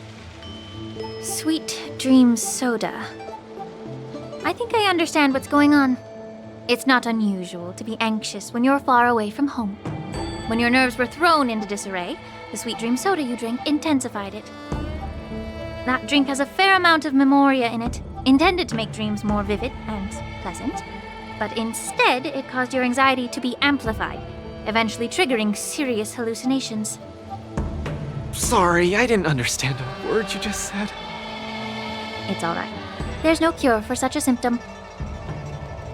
Sweet Dream soda. I think I understand what's going on. It's not unusual to be anxious when you're far away from home. When your nerves were thrown into disarray, the Sweet Dream soda you drank intensified it. That drink has a fair amount of memoria in it, intended to make dreams more vivid and pleasant. But instead, it caused your anxiety to be amplified, eventually triggering serious hallucinations. Sorry, I didn't understand a word you just said. It's all right. There's no cure for such a symptom.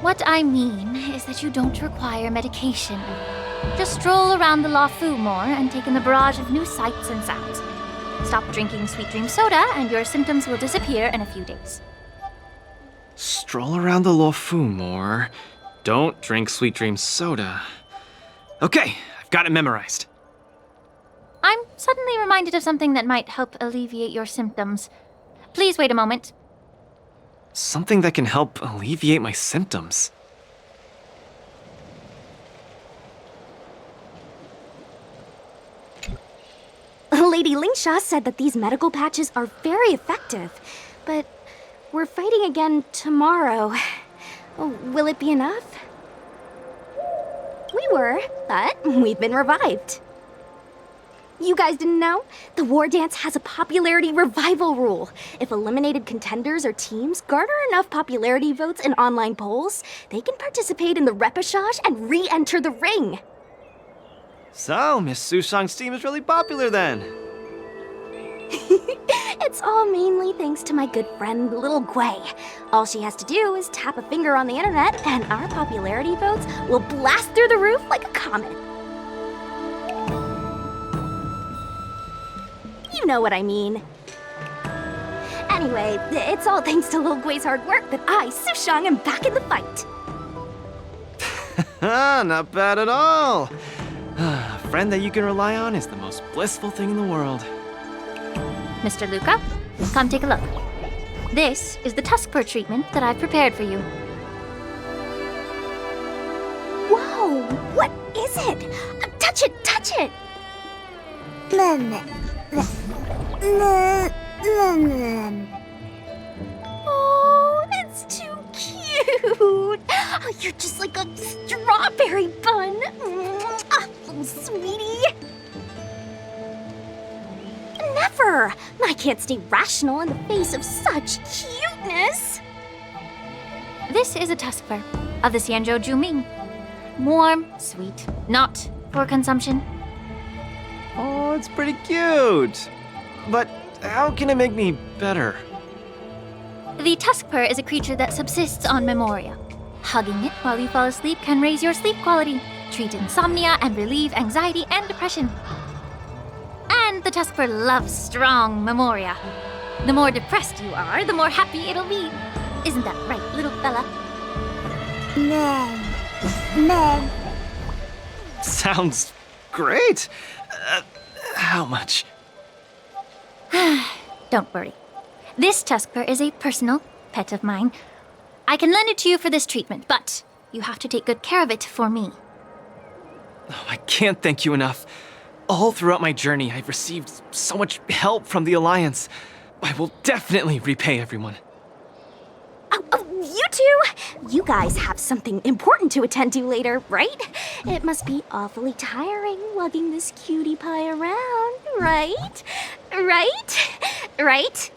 What I mean is that you don't require medication. Just stroll around the Lawfu more and take in the barrage of new sights and sounds. Stop drinking Sweet Dream soda and your symptoms will disappear in a few days. Stroll around the Lawfu more. Don't drink Sweet Dream soda. Okay, I've got it memorized. I'm suddenly reminded of something that might help alleviate your symptoms. Please wait a moment. Something that can help alleviate my symptoms. Lady Lingsha said that these medical patches are very effective, but we're fighting again tomorrow. Will it be enough? We were, but we've been revived. You guys didn't know? The War Dance has a popularity revival rule. If eliminated contenders or teams garner enough popularity votes in online polls, they can participate in the repechage and re-enter the ring. So, Miss Sushang's team is really popular then. It's all mainly thanks to my good friend, Little Gwei. All she has to do is tap a finger on the internet, and our popularity votes will blast through the roof like a comet. You know what I mean. Anyway, it's all thanks to Lil Gui's hard work that I, Sushang, am back in the fight. Not bad at all. A friend that you can rely on is the most blissful thing in the world. Mr. Luca, come take a look. This is the tusk fur treatment that I've prepared for you. Whoa! What is it? Touch it! Touch it! Oh, it's too cute! Oh, you're just like a strawberry bun! Ah, little sweetie! Never! I can't stay rational in the face of such cuteness! This is a tusk fur of the Xianzhou Juming. Warm, sweet, not for consumption. Oh, it's pretty cute. But how can it make me better? The tusk fur is a creature that subsists on memoria. Hugging it while you fall asleep can raise your sleep quality, treat insomnia, and relieve anxiety and depression. And the tusk fur loves strong memoria. The more depressed you are, the more happy it'll be. Isn't that right, little fella? Sounds great. How much? Don't worry. This tusk fur is a personal pet of mine. I can lend it to you for this treatment, but you have to take good care of it for me. Oh, I can't thank you enough. All throughout my journey, I've received so much help from the Alliance. I will definitely repay everyone. Oh, you two! You guys have something important to attend to later, right? It must be awfully tiring lugging this cutie pie around, right? Right?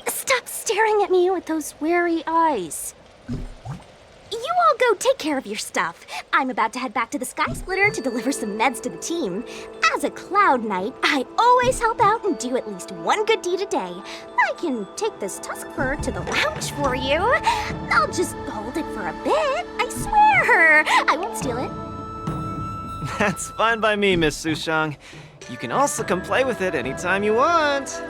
Stop staring at me with those wary eyes. You all go take care of your stuff. I'm about to head back to the Sky Splitter to deliver some meds to the team. As a Cloud Knight, I always help out and do at least one good deed a day. I can take this tusk fur to the lounge for you. I'll just hold it for a bit, I swear. I won't steal it. That's fine by me, Miss Sushang. You can also come play with it anytime you want.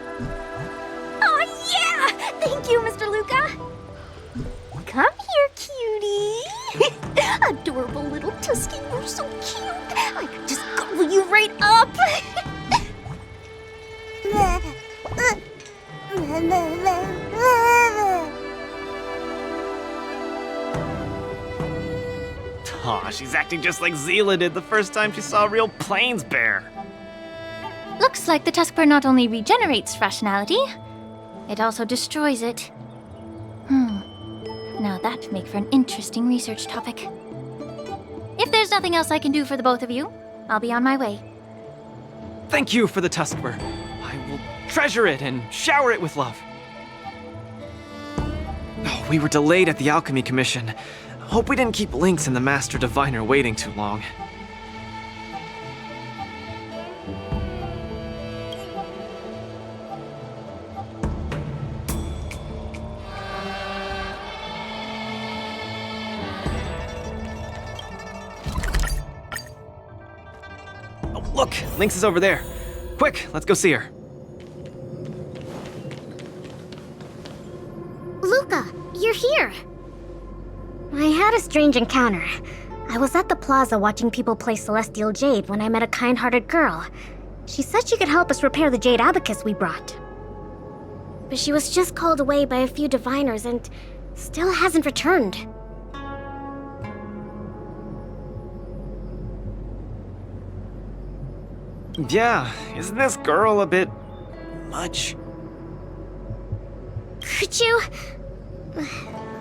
Oh yeah! Thank you, Mr. Luca. Come here, cutie. Adorable little Tusky, you're so cute. I could just gobble you right up. Aw, she's acting just like Zila did the first time she saw a real plains bear. Looks like the tusk fur not only regenerates rationality, it also destroys it. Now that'd make for an interesting research topic. If there's nothing else I can do for the both of you, I'll be on my way. Thank you for the tusk fur. I will treasure it and shower it with love. Oh, we were delayed at the Alchemy Commission. Hope we didn't keep Lynx and the Master Diviner waiting too long. Look, Lynx is over there. Quick, let's go see her. Luca, you're here. I had a strange encounter. I was at the plaza watching people play Celestial Jade when I met a kind-hearted girl. She said she could help us repair the Jade Abacus we brought. But she was just called away by a few diviners and still hasn't returned. Yeah, isn't this girl a bit much? Could you?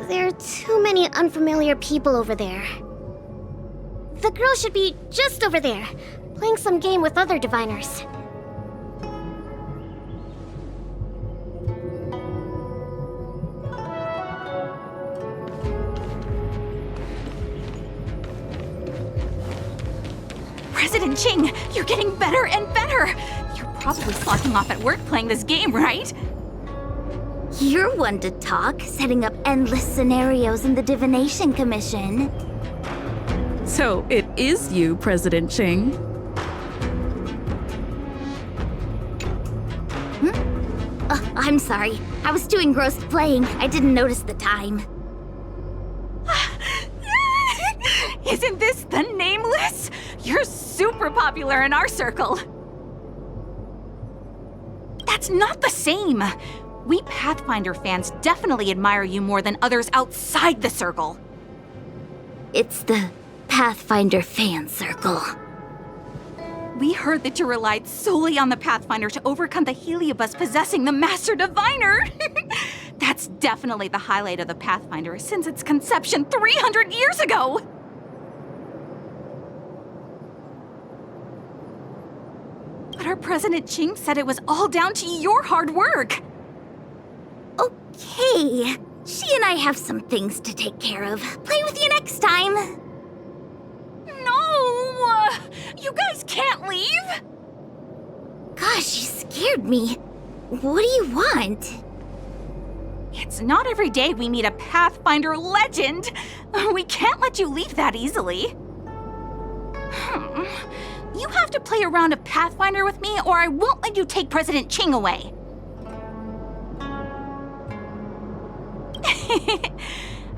There are too many unfamiliar people over there. The girl should be just over there, playing some game with other diviners. President Ching, you're getting better and better! You're probably slacking off at work playing this game, right? You're one to talk, setting up endless scenarios in the Divination Commission. So it is you, President Ching. I'm sorry. I was too engrossed playing. I didn't notice the time. Isn't this the Nameless? You're super popular in our circle. That's not the same. We Pathfinder fans definitely admire you more than others outside the circle. It's the Pathfinder fan circle. We heard that you relied solely on the Pathfinder to overcome the Heliobus possessing the Master Diviner. That's definitely the highlight of the Pathfinder since its conception 300 years ago. But our President Ching said it was all down to your hard work. Okay. She and I have some things to take care of. Play with you next time. No! You guys can't leave! Gosh, you scared me. What do you want? It's not every day we meet a Pathfinder legend. We can't let you leave that easily. You have to play a round of Pathfinder with me, or I won't let you take President Ching away.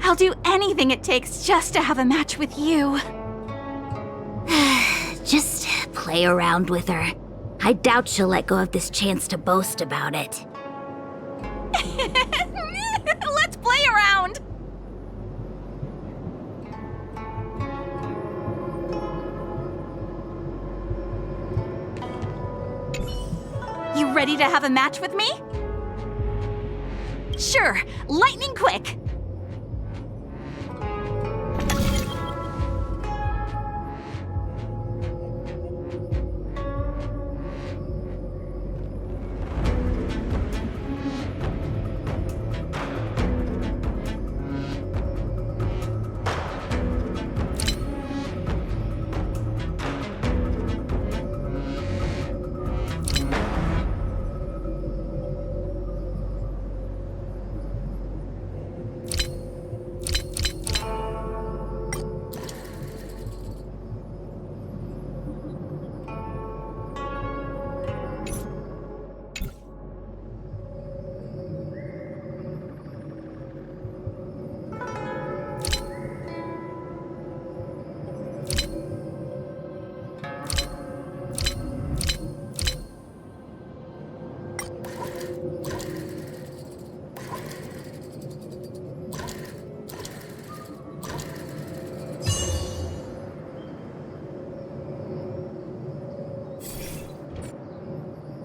I'll do anything it takes just to have a match with you. Just play around with her. I doubt she'll let go of this chance to boast about it. Let's play around! You ready to have a match with me? Sure, lightning quick!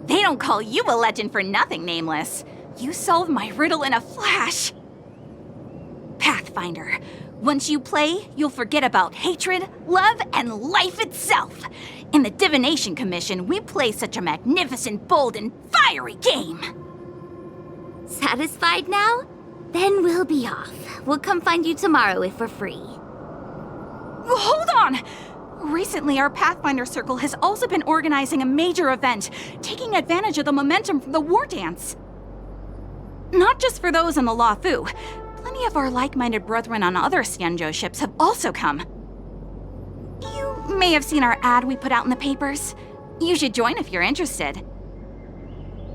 They don't call you a legend for nothing, Nameless. You solved my riddle in a flash. Pathfinder, once you play, you'll forget about hatred, love, and life itself. In the Divination Commission, we play such a magnificent, bold, and fiery game. Satisfied now? Then we'll be off. We'll come find you tomorrow if we're free. Hold on! Recently, our Pathfinder Circle has also been organizing a major event, taking advantage of the momentum from the War Dance. Not just for those in the La Fu. Plenty of our like-minded brethren on other Xianzhou ships have also come. You may have seen our ad we put out in the papers. You should join if you're interested.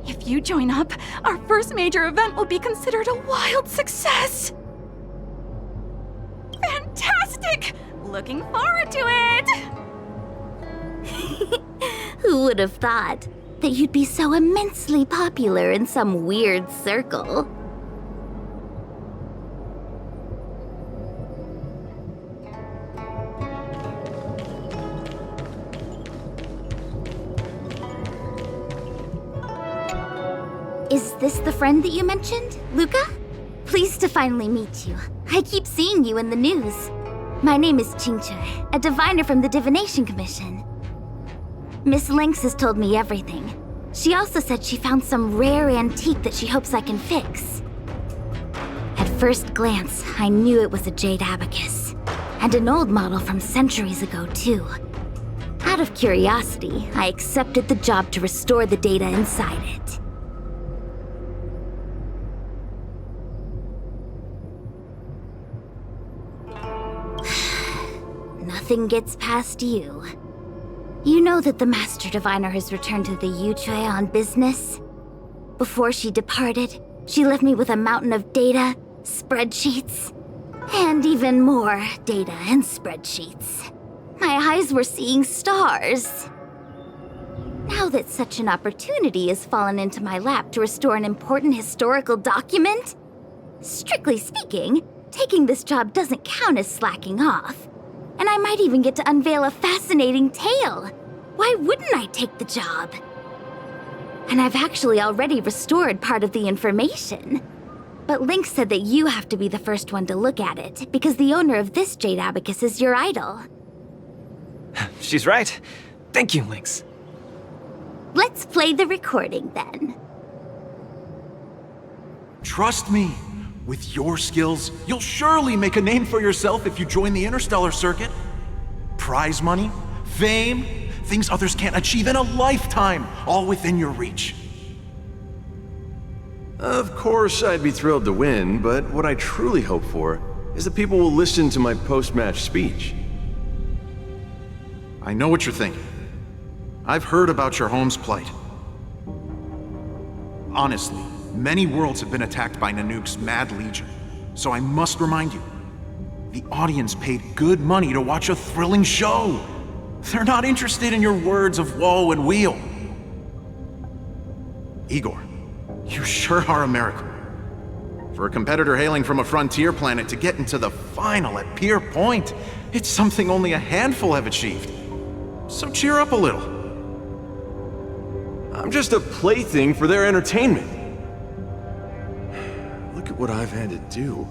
If you join up, our first major event will be considered a wild success. Fantastic! Looking forward to it! Who would have thought that you'd be so immensely popular in some weird circle? Is this the friend that you mentioned, Luca? Pleased to finally meet you. I keep seeing you in the news. My name is Qingchui, a diviner from the Divination Commission. Miss Lynx has told me everything. She also said she found some rare antique that she hopes I can fix. At first glance, I knew it was a jade abacus, and an old model from centuries ago, too. Out of curiosity, I accepted the job to restore the data inside it. Nothing gets past you. You know that the Master Diviner has returned to the Yuchui on business? Before she departed, she left me with a mountain of data, spreadsheets, and even more data and spreadsheets. My eyes were seeing stars. Now that such an opportunity has fallen into my lap to restore an important historical document, strictly speaking, taking this job doesn't count as slacking off. And I might even get to unveil a fascinating tale. Why wouldn't I take the job? And I've actually already restored part of the information. But Link said that you have to be the first one to look at it, because the owner of this Jade Abacus is your idol. She's right. Thank you, Lynx. Let's play the recording then. Trust me, with your skills, you'll surely make a name for yourself if you join the interstellar circuit. Prize money, fame, things others can't achieve in a lifetime, all within your reach. Of course, I'd be thrilled to win, but what I truly hope for is that people will listen to my post-match speech. I know what you're thinking. I've heard about your home's plight. Honestly, many worlds have been attacked by Nanook's Mad Legion, so I must remind you, the audience paid good money to watch a thrilling show. They're not interested in your words of woe and weal. Igor, you sure are a miracle. For a competitor hailing from a frontier planet to get into the final at Pier Point, it's something only a handful have achieved. So cheer up a little. I'm just a plaything for their entertainment. Look at what I've had to do.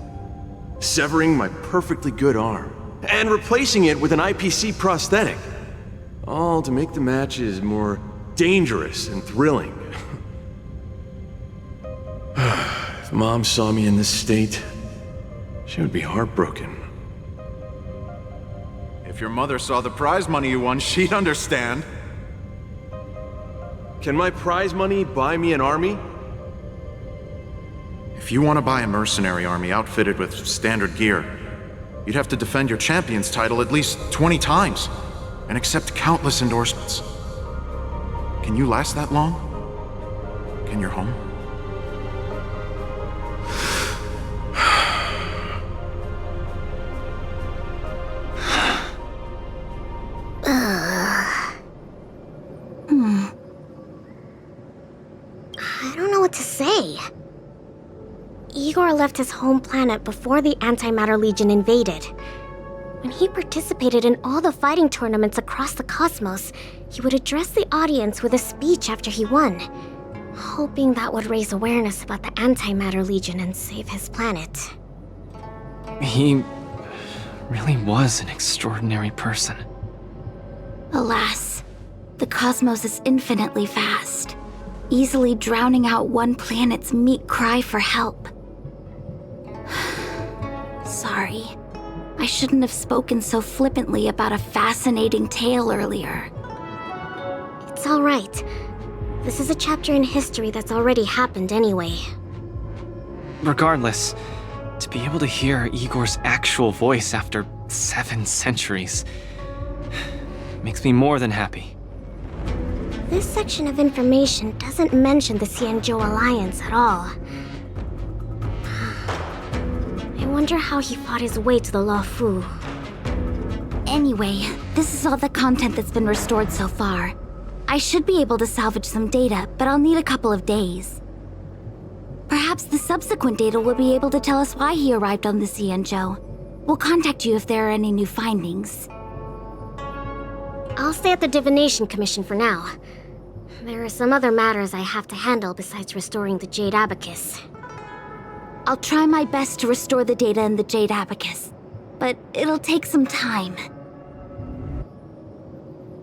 Severing my perfectly good arm, and replacing it with an IPC prosthetic. All to make the matches more dangerous and thrilling. If Mom saw me in this state, she would be heartbroken. If your mother saw the prize money you won, she'd understand. Can my prize money buy me an army? If you want to buy a mercenary army outfitted with standard gear, you'd have to defend your champion's title at least 20 times, and accept countless endorsements. Can you last that long? Can your home? I don't know what to say. Igor left his home planet before the Antimatter Legion invaded. When he participated in all the fighting tournaments across the cosmos, he would address the audience with a speech after he won, hoping that would raise awareness about the Antimatter Legion and save his planet. He really was an extraordinary person. Alas, the cosmos is infinitely vast, easily drowning out one planet's meek cry for help. Sorry. I shouldn't have spoken so flippantly about a fascinating tale earlier. It's all right. This is a chapter in history that's already happened anyway. Regardless, to be able to hear Igor's actual voice after 7 centuries makes me more than happy. This section of information doesn't mention the Xianzhou Alliance at all. I wonder how he fought his way to the Luofu. Anyway, this is all the content that's been restored so far. I should be able to salvage some data, but I'll need a couple of days. Perhaps the subsequent data will be able to tell us why he arrived on the Xianzhou. We'll contact you if there are any new findings. I'll stay at the Divination Commission for now. There are some other matters I have to handle besides restoring the Jade Abacus. I'll try my best to restore the data in the Jade Abacus, but it'll take some time.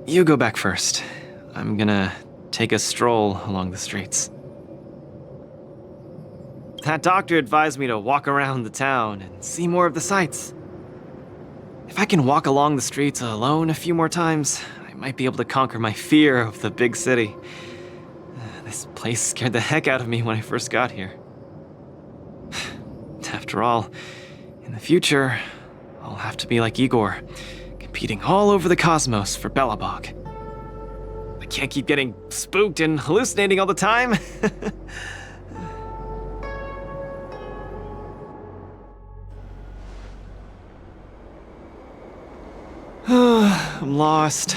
You go back first. I'm gonna take a stroll along the streets. That doctor advised me to walk around the town and see more of the sights. If I can walk along the streets alone a few more times, I might be able to conquer my fear of the big city. This place scared the heck out of me when I first got here. After all, in the future, I'll have to be like Igor, competing all over the cosmos for Belobog. I can't keep getting spooked and hallucinating all the time. I'm lost.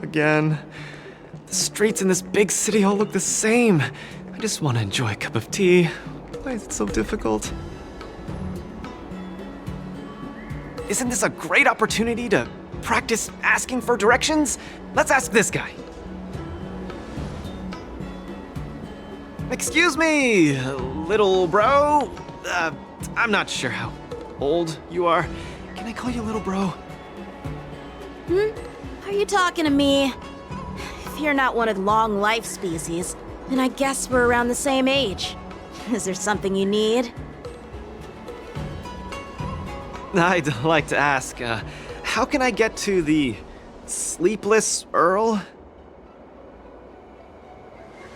Again. The streets in this big city all look the same. I just want to enjoy a cup of tea. Why is it so difficult? Isn't this a great opportunity to practice asking for directions? Let's ask this guy. Excuse me, little bro. I'm not sure how old you are. Can I call you little bro? Are you talking to me? If you're not one of the long life species, then I guess we're around the same age. Is there something you need? I'd like to ask, how can I get to the Sleepless Earl?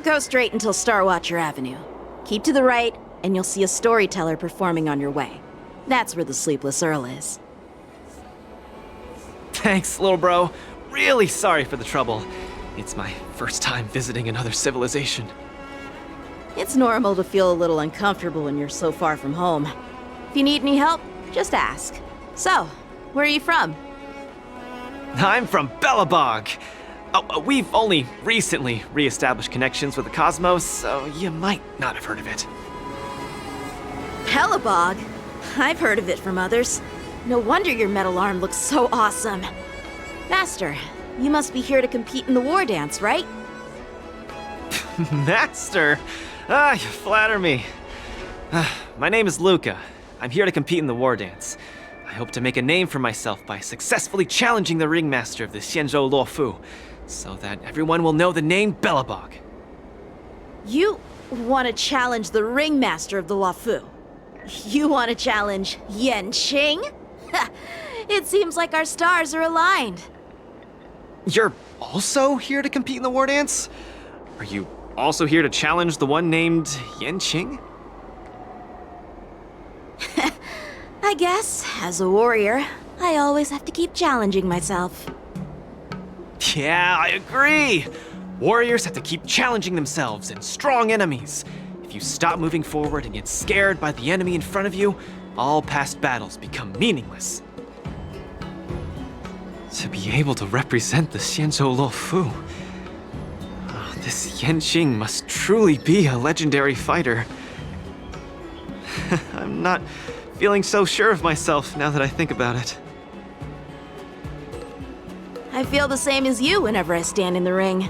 Go straight until Starwatcher Avenue. Keep to the right, and you'll see a storyteller performing on your way. That's where the Sleepless Earl is. Thanks, little bro. Really sorry for the trouble. It's my first time visiting another civilization. It's normal to feel a little uncomfortable when you're so far from home. If you need any help, just ask. So, where are you from? I'm from Belobog. Oh, we've only recently re-established connections with the cosmos, so you might not have heard of it. Belobog? I've heard of it from others. No wonder your metal arm looks so awesome. Master, you must be here to compete in the war dance, right? Master? You flatter me. My name is Luca. I'm here to compete in the war dance. I hope to make a name for myself by successfully challenging the ringmaster of the Xianzhou Luofu, so that everyone will know the name Belobog. You want to challenge the ringmaster of the Luofu? You want to challenge Yanqing? It seems like our stars are aligned. You're also here to compete in the war dance? Are you also here to challenge the one named Yanqing? I guess, as a warrior, I always have to keep challenging myself. Yeah, I agree! Warriors have to keep challenging themselves and strong enemies. If you stop moving forward and get scared by the enemy in front of you, all past battles become meaningless. To be able to represent the Xianzhou Luofu, this Yanqing must truly be a legendary fighter. I'm not feeling so sure of myself now that I think about it. I feel the same as you whenever I stand in the ring.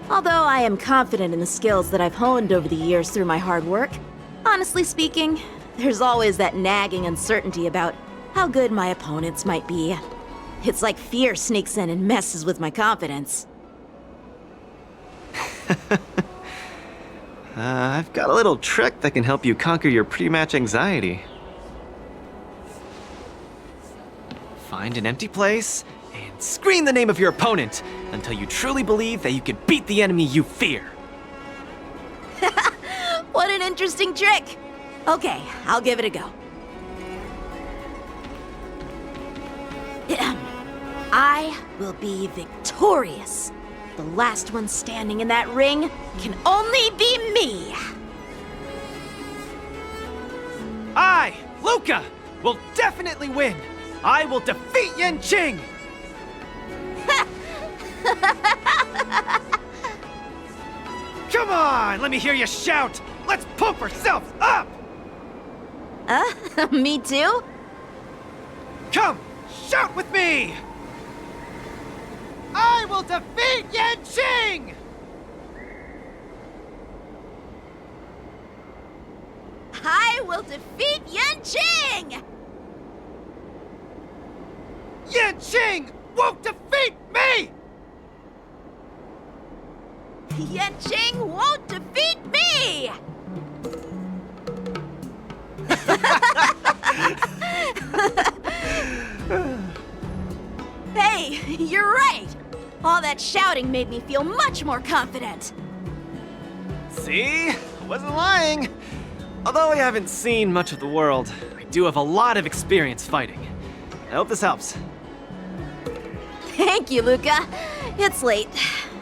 Although I am confident in the skills that I've honed over the years through my hard work, honestly speaking, there's always that nagging uncertainty about how good my opponents might be. It's like fear sneaks in and messes with my confidence. I've got a little trick that can help you conquer your pre-match anxiety. Find an empty place and scream the name of your opponent until you truly believe that you can beat the enemy you fear. What an interesting trick! Okay, I'll give it a go. I will be victorious. The last one standing in that ring can only be me. I, Luca, will definitely win. I will defeat Yanqing. Come on, let me hear you shout. Let's pump ourselves up. Me too? Come, shout with me. I will defeat Yanqing! I will defeat Yanqing! Yanqing won't defeat me! Yanqing won't defeat me! Hey, you're right! All that shouting made me feel much more confident. See? I wasn't lying. Although I haven't seen much of the world, I do have a lot of experience fighting. I hope this helps. Thank you, Luca. It's late.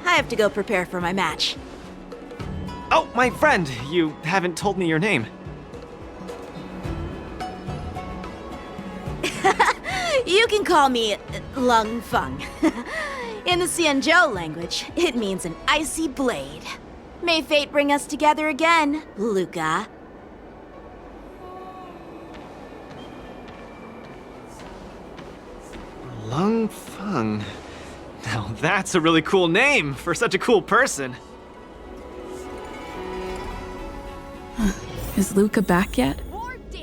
I have to go prepare for my match. Oh, my friend, you haven't told me your name. You can call me Lung Feng. In the Xianzhou language, it means an icy blade. May fate bring us together again, Luca. Lung Feng. Now that's a really cool name for such a cool person. Is Luca back yet?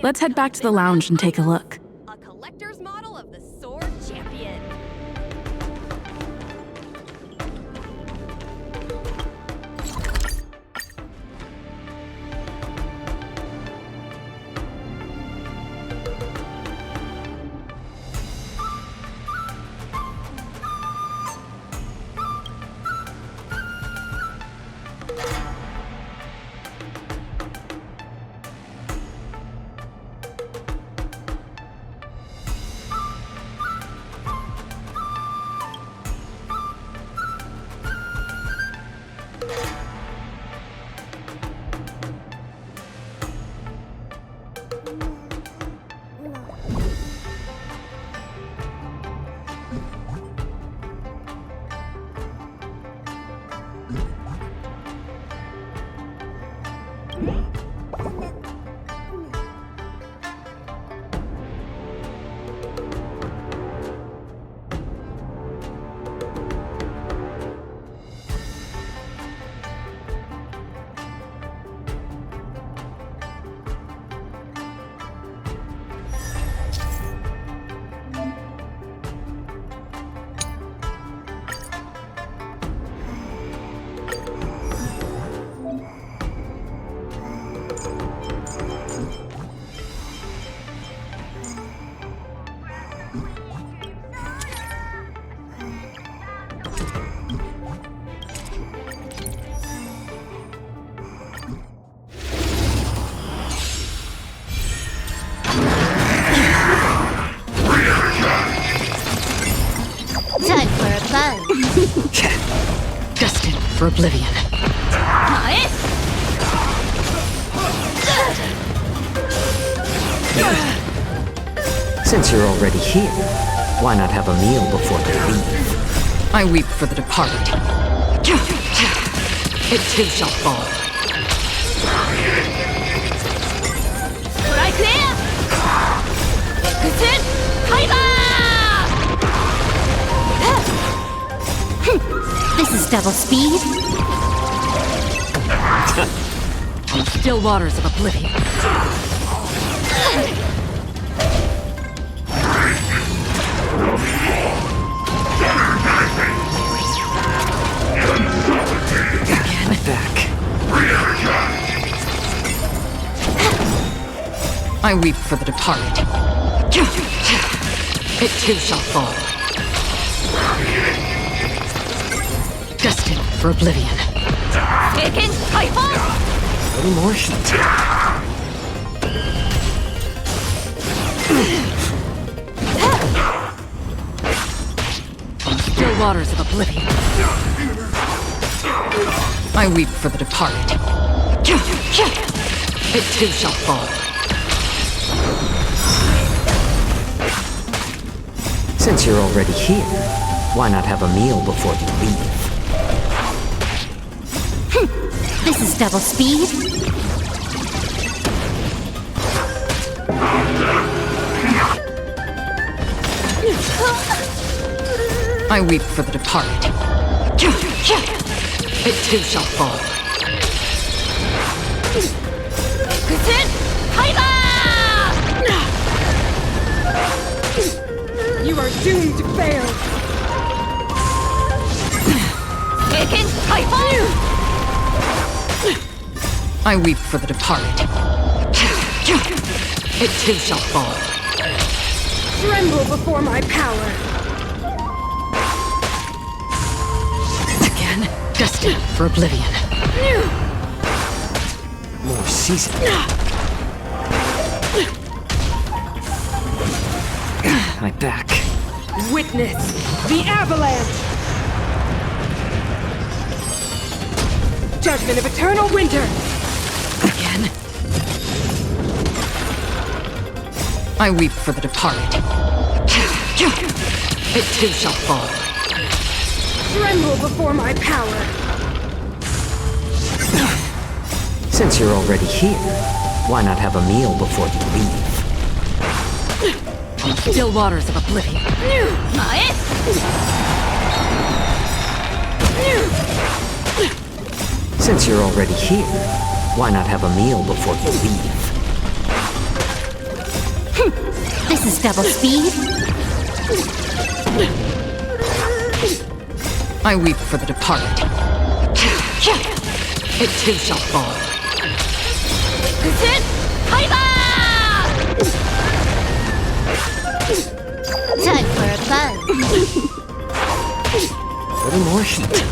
Let's head back to the lounge and take a look. A collector's model of the sword champion. Time for a fun. Destined for oblivion. Since you're already here, why not have a meal before you leave? I weep for the departed. It too shall fall. This is double speed. Still waters of oblivion. Back. I weep for the departed. It too shall fall. Destined for oblivion. Any more heat? Still waters of oblivion. I weep for the departed. It too shall fall. Since you're already here, why not have a meal before you leave? This is double speed. I weep for the departed. It too shall fall. You are doomed to fail. I weep for the departed. It too shall fall. Tremble before my power. Again, destined for oblivion. More season. My back. Witness the avalanche. Judgment of eternal winter! Again. I weep for the departed. It too shall fall. Tremble before my power! Since you're already here, why not have a meal before you leave? Still waters of oblivion. Since you're already here, why not have a meal before you leave? This is double speed. I weep for the departed. It too shall fall. Time for a buzz. A little more heat.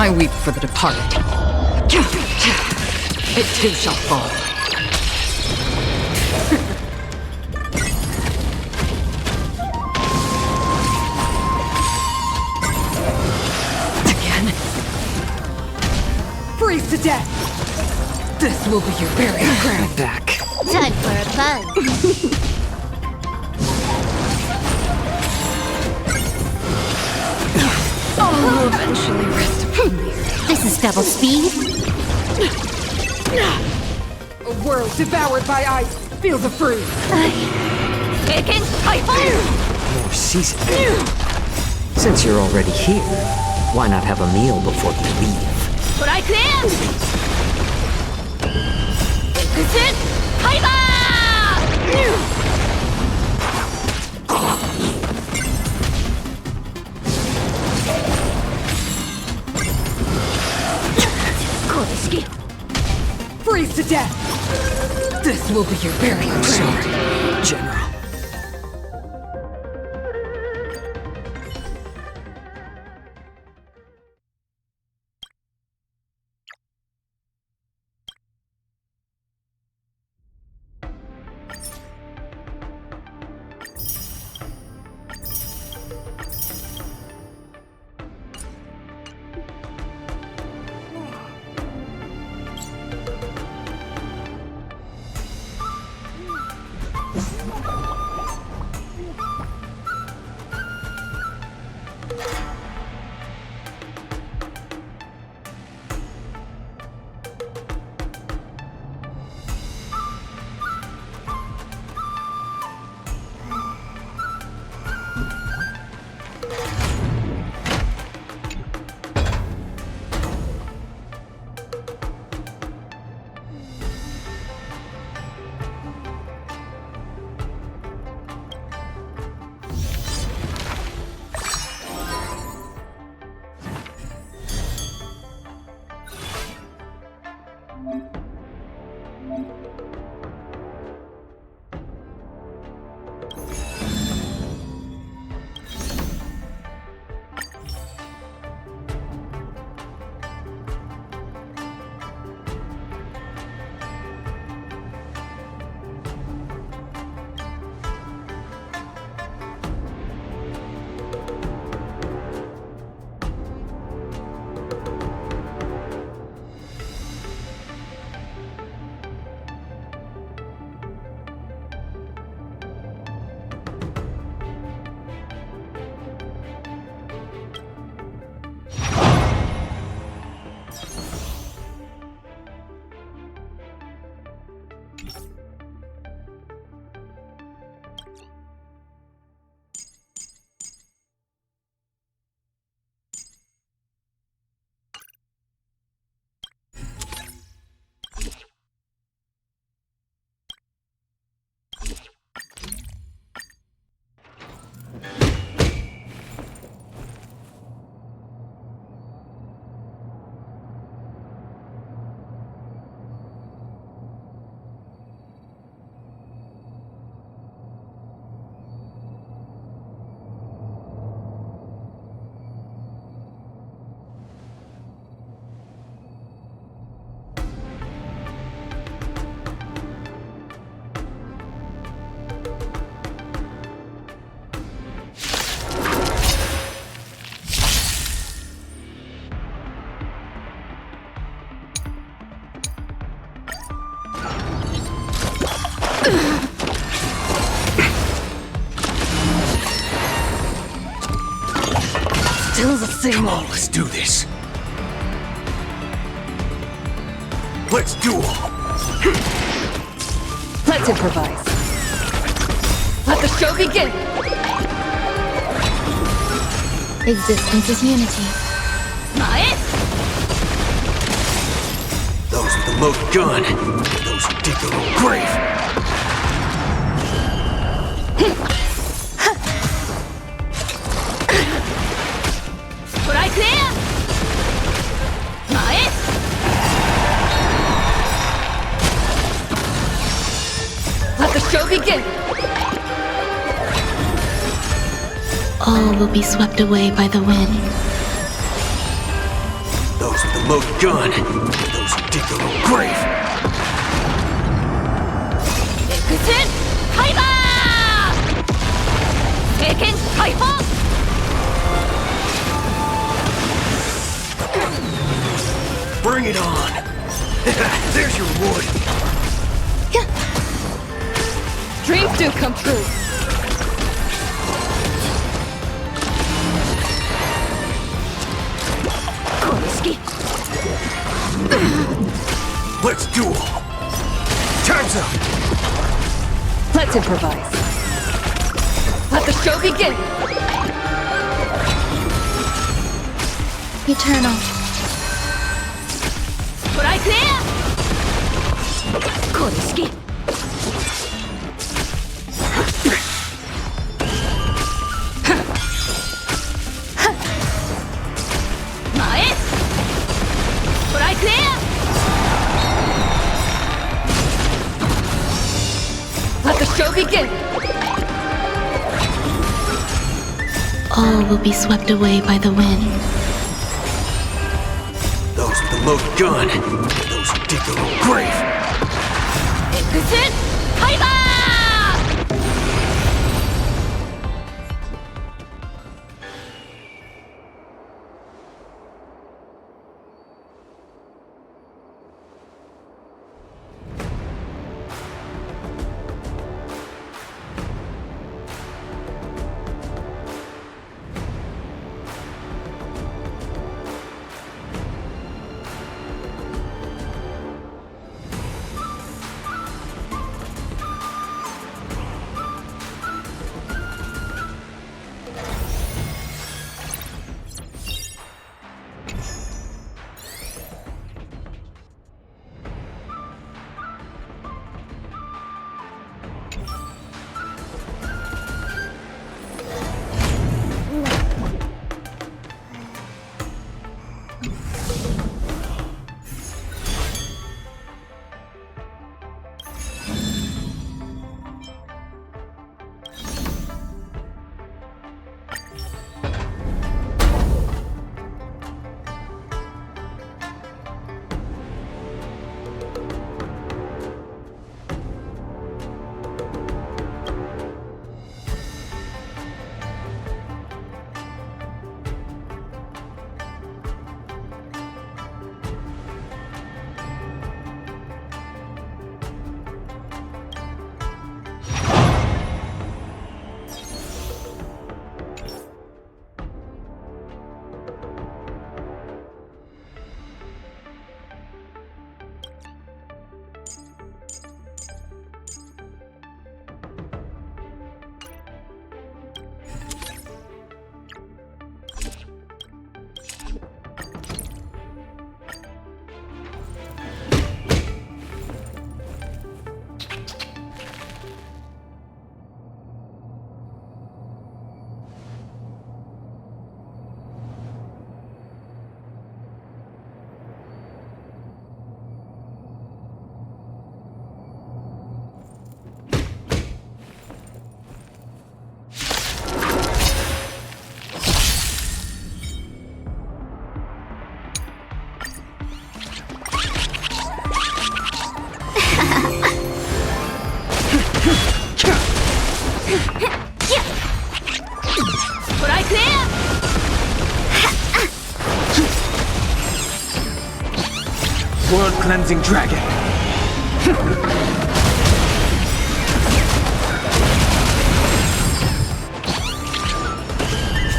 I weep for the departed. It too shall fall. Again. Freeze to death! This will be your burial ground. Back. Time for a buzz. I'll eventually rest upon the earth. This is double speed. A world devoured by ice feels a freeze. More seasoning. Since you're already here, why not have a meal before you leave? Freeze to death! This will be your burial ground. Sorry, General. Still the same. Come on, let's do this. Let's duel. Let's improvise. Let the show begin. Existence is unity. Those with the loaded gun. Those who dig their own grave. Let the show begin. All will be swept away by the wind. Those with the loaded gun. Those who dig their own grave. Bring it on. There's your reward. Dreams do come true. Let's duel. Time's up. Let's improvise. Let the show begin. Eternal. Let the show begin. All will be swept away by the wind. Those with the loaded gun. Those who dig their own grave. World-cleansing dragon.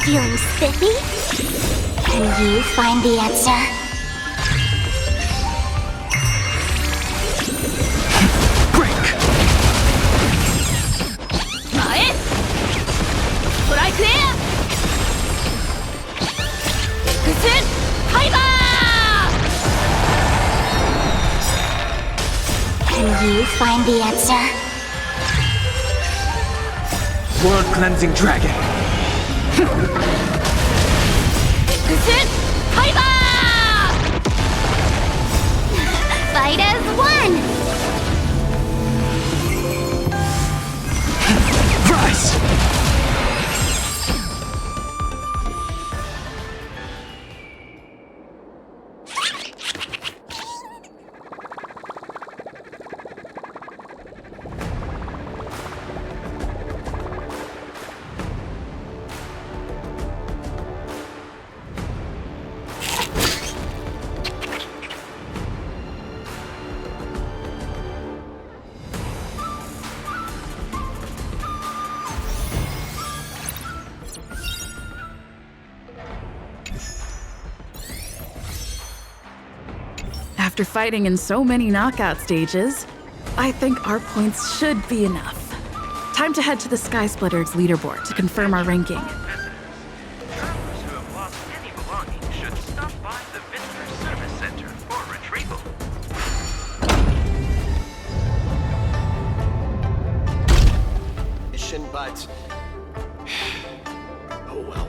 Feeling spiffy? Can you find the answer? Break! Strike there! Good Fiber! Can you find the answer? World Cleansing Dragon! Good Fiber! Fight as one! Rise! After fighting in so many knockout stages, I think our points should be enough. Time to head to the Sky Splitter's leaderboard to confirm our ranking. Travelers who have lost any belongings should stop by the Visitor Service Center for retrieval. But oh well.